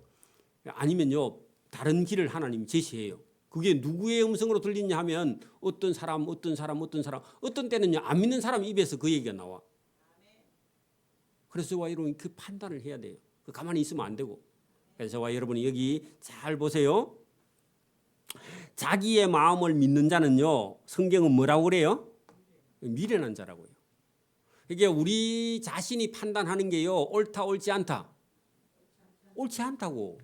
[SPEAKER 1] 아니면요 다른 길을 하나님 제시해요. 그게 누구의 음성으로 들리냐 하면 어떤 어떤 때는요 안 믿는 사람 입에서 그 얘기가 나와. 그래서 저와 여러분이 그 판단을 해야 돼요. 가만히 있으면 안 되고. 그래서 저와 여러분이 여기 잘 보세요. 자기의 마음을 믿는 자는요 성경은 뭐라고 그래요? 미련한 자라고요. 이게 우리 자신이 판단하는 게요 옳다 옳지 않다. 옳지 않다고.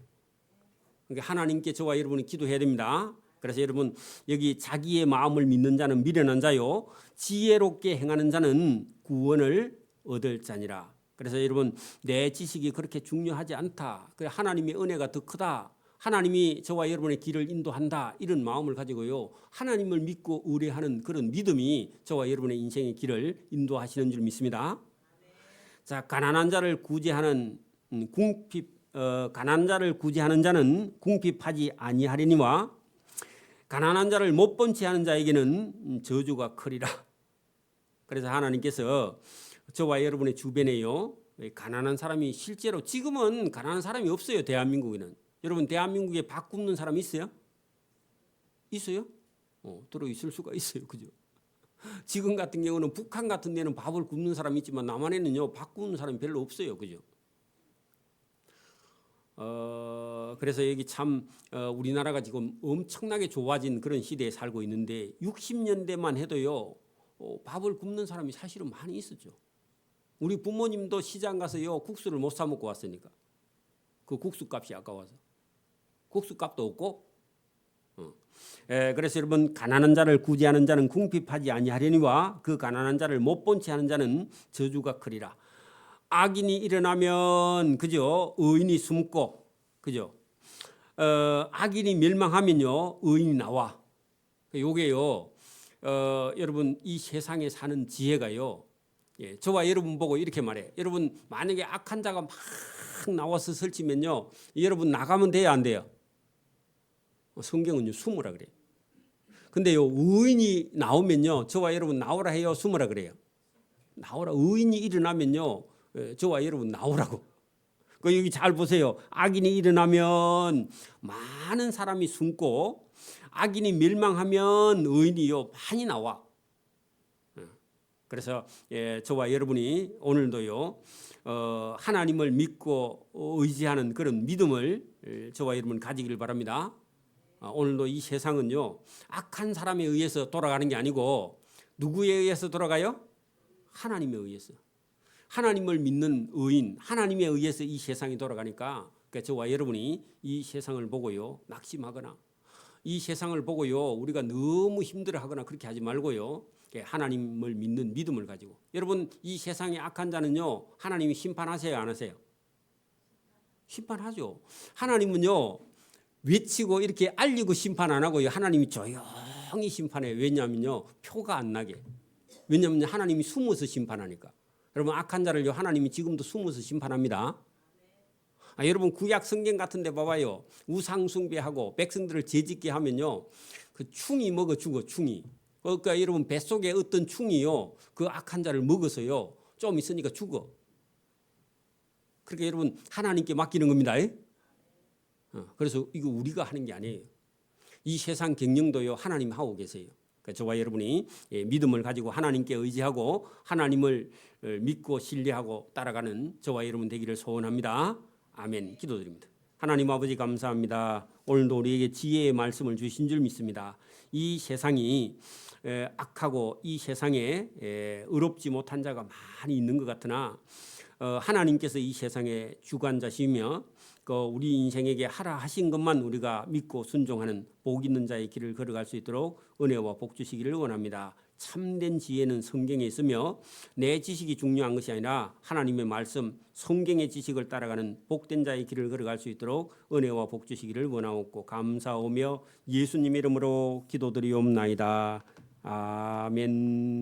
[SPEAKER 1] 그러니까 하나님께 저와 여러분이 기도해야 됩니다. 그래서 여러분 여기 자기의 마음을 믿는 자는 미련한 자요 지혜롭게 행하는 자는 구원을 얻을 자니라. 그래서 여러분 내 지식이 그렇게 중요하지 않다. 하나님의 은혜가 더 크다. 하나님이 저와 여러분의 길을 인도한다. 이런 마음을 가지고요 하나님을 믿고 의뢰하는 그런 믿음이 저와 여러분의 인생의 길을 인도하시는 줄 믿습니다. 자, 가난한 자를 구제하는 자는 궁핍하지 아니하리니와 가난한 자를 못 본 채 하는 자에게는 저주가 크리라. 그래서 하나님께서 저와 여러분의 주변에요 가난한 사람이 실제로 지금은 가난한 사람이 없어요. 대한민국에는. 여러분 대한민국에 밥 굶는 사람 있어요? 있어요? 들어 있을 수가 있어요. 그죠? 지금 같은 경우는 북한 같은 데는 밥을 굶는 사람이 있지만 남한에는요 밥 굶는 사람이 별로 없어요. 그죠? 그래서 여기 참 우리나라가 지금 엄청나게 좋아진 그런 시대에 살고 있는데 60년대만 해도요 밥을 굶는 사람이 사실은 많이 있었죠. 우리 부모님도 시장 가서요 국수를 못 사 먹고 왔으니까 그 국수 값이 아까워서 국수 값도 없고. 그래서 여러분 가난한 자를 구제하는 자는 궁핍하지 아니하려니와 그 가난한 자를 못 본치 하는 자는 저주가 크리라. 악인이 일어나면 그죠 의인이 숨고 그죠 악인이 멸망하면요 의인이 나와. 요게요 여러분 이 세상에 사는 지혜가요 저와 여러분 보고 이렇게 말해. 여러분 만약에 악한 자가 막 나와서 설치면요 여러분 나가면 돼요 안 돼요? 성경은요 숨으라 그래요. 근데요 의인이 나오면요 저와 여러분 나오라 해요 숨으라 그래요? 나오라. 의인이 일어나면요 저와 여러분 나오라고. 여기 잘 보세요. 악인이 일어나면 많은 사람이 숨고 악인이 멸망하면 의인이요 많이 나와. 그래서 저와 여러분이 오늘도요 하나님을 믿고 의지하는 그런 믿음을 저와 여러분 가지기를 바랍니다. 오늘도 이 세상은요 악한 사람에 의해서 돌아가는 게 아니고 누구에 의해서 돌아가요? 하나님에 의해서. 하나님을 믿는 의인, 하나님에 의해서 이 세상이 돌아가니까 저와 여러분이 이 세상을 보고요 낙심하거나 이 세상을 보고요 우리가 너무 힘들어하거나 그렇게 하지 말고요 하나님을 믿는 믿음을 가지고. 여러분 이 세상의 악한 자는요 하나님이 심판하세요 안 하세요? 심판하죠. 하나님은요 외치고 이렇게 알리고 심판 안 하고요 하나님이 조용히 심판해요. 왜냐하면요 표가 안 나게. 왜냐하면 하나님이 숨어서 심판하니까. 여러분 악한 자를요 하나님이 지금도 숨어서 심판합니다. 여러분 구약 성경 같은 데 봐봐요. 우상 숭배하고 백성들을 죄짓게 하면요 그 충이 먹어 죽어. 충이. 그러니까 여러분 뱃속에 어떤 충이요 그 악한 자를 먹어서요 좀 있으니까 죽어. 그러니까 여러분 하나님께 맡기는 겁니다. 그래서 이거 우리가 하는 게 아니에요. 이 세상 경영도요 하나님 하고 계세요. 그러니까 저와 여러분이 믿음을 가지고 하나님께 의지하고 하나님을 믿고 신뢰하고 따라가는 저와 여러분 되기를 소원합니다. 아멘. 기도드립니다. 하나님 아버지 감사합니다. 오늘도 우리에게 지혜의 말씀을 주신 줄 믿습니다. 이 세상이 악하고 이 세상에 의롭지 못한 자가 많이 있는 것 같으나 하나님께서 이 세상의 주관자시며 우리 인생에게 하라 하신 것만 우리가 믿고 순종하는 복 있는 자의 길을 걸어갈 수 있도록 은혜와 복 주시기를 원합니다. 참된 지혜는 성경에 있으며 내 지식이 중요한 것이 아니라 하나님의 말씀 성경의 지식을 따라가는 복된 자의 길을 걸어갈 수 있도록 은혜와 복 주시기를 원하옵고 감사하며 예수님 이름으로 기도드리옵나이다. 아멘.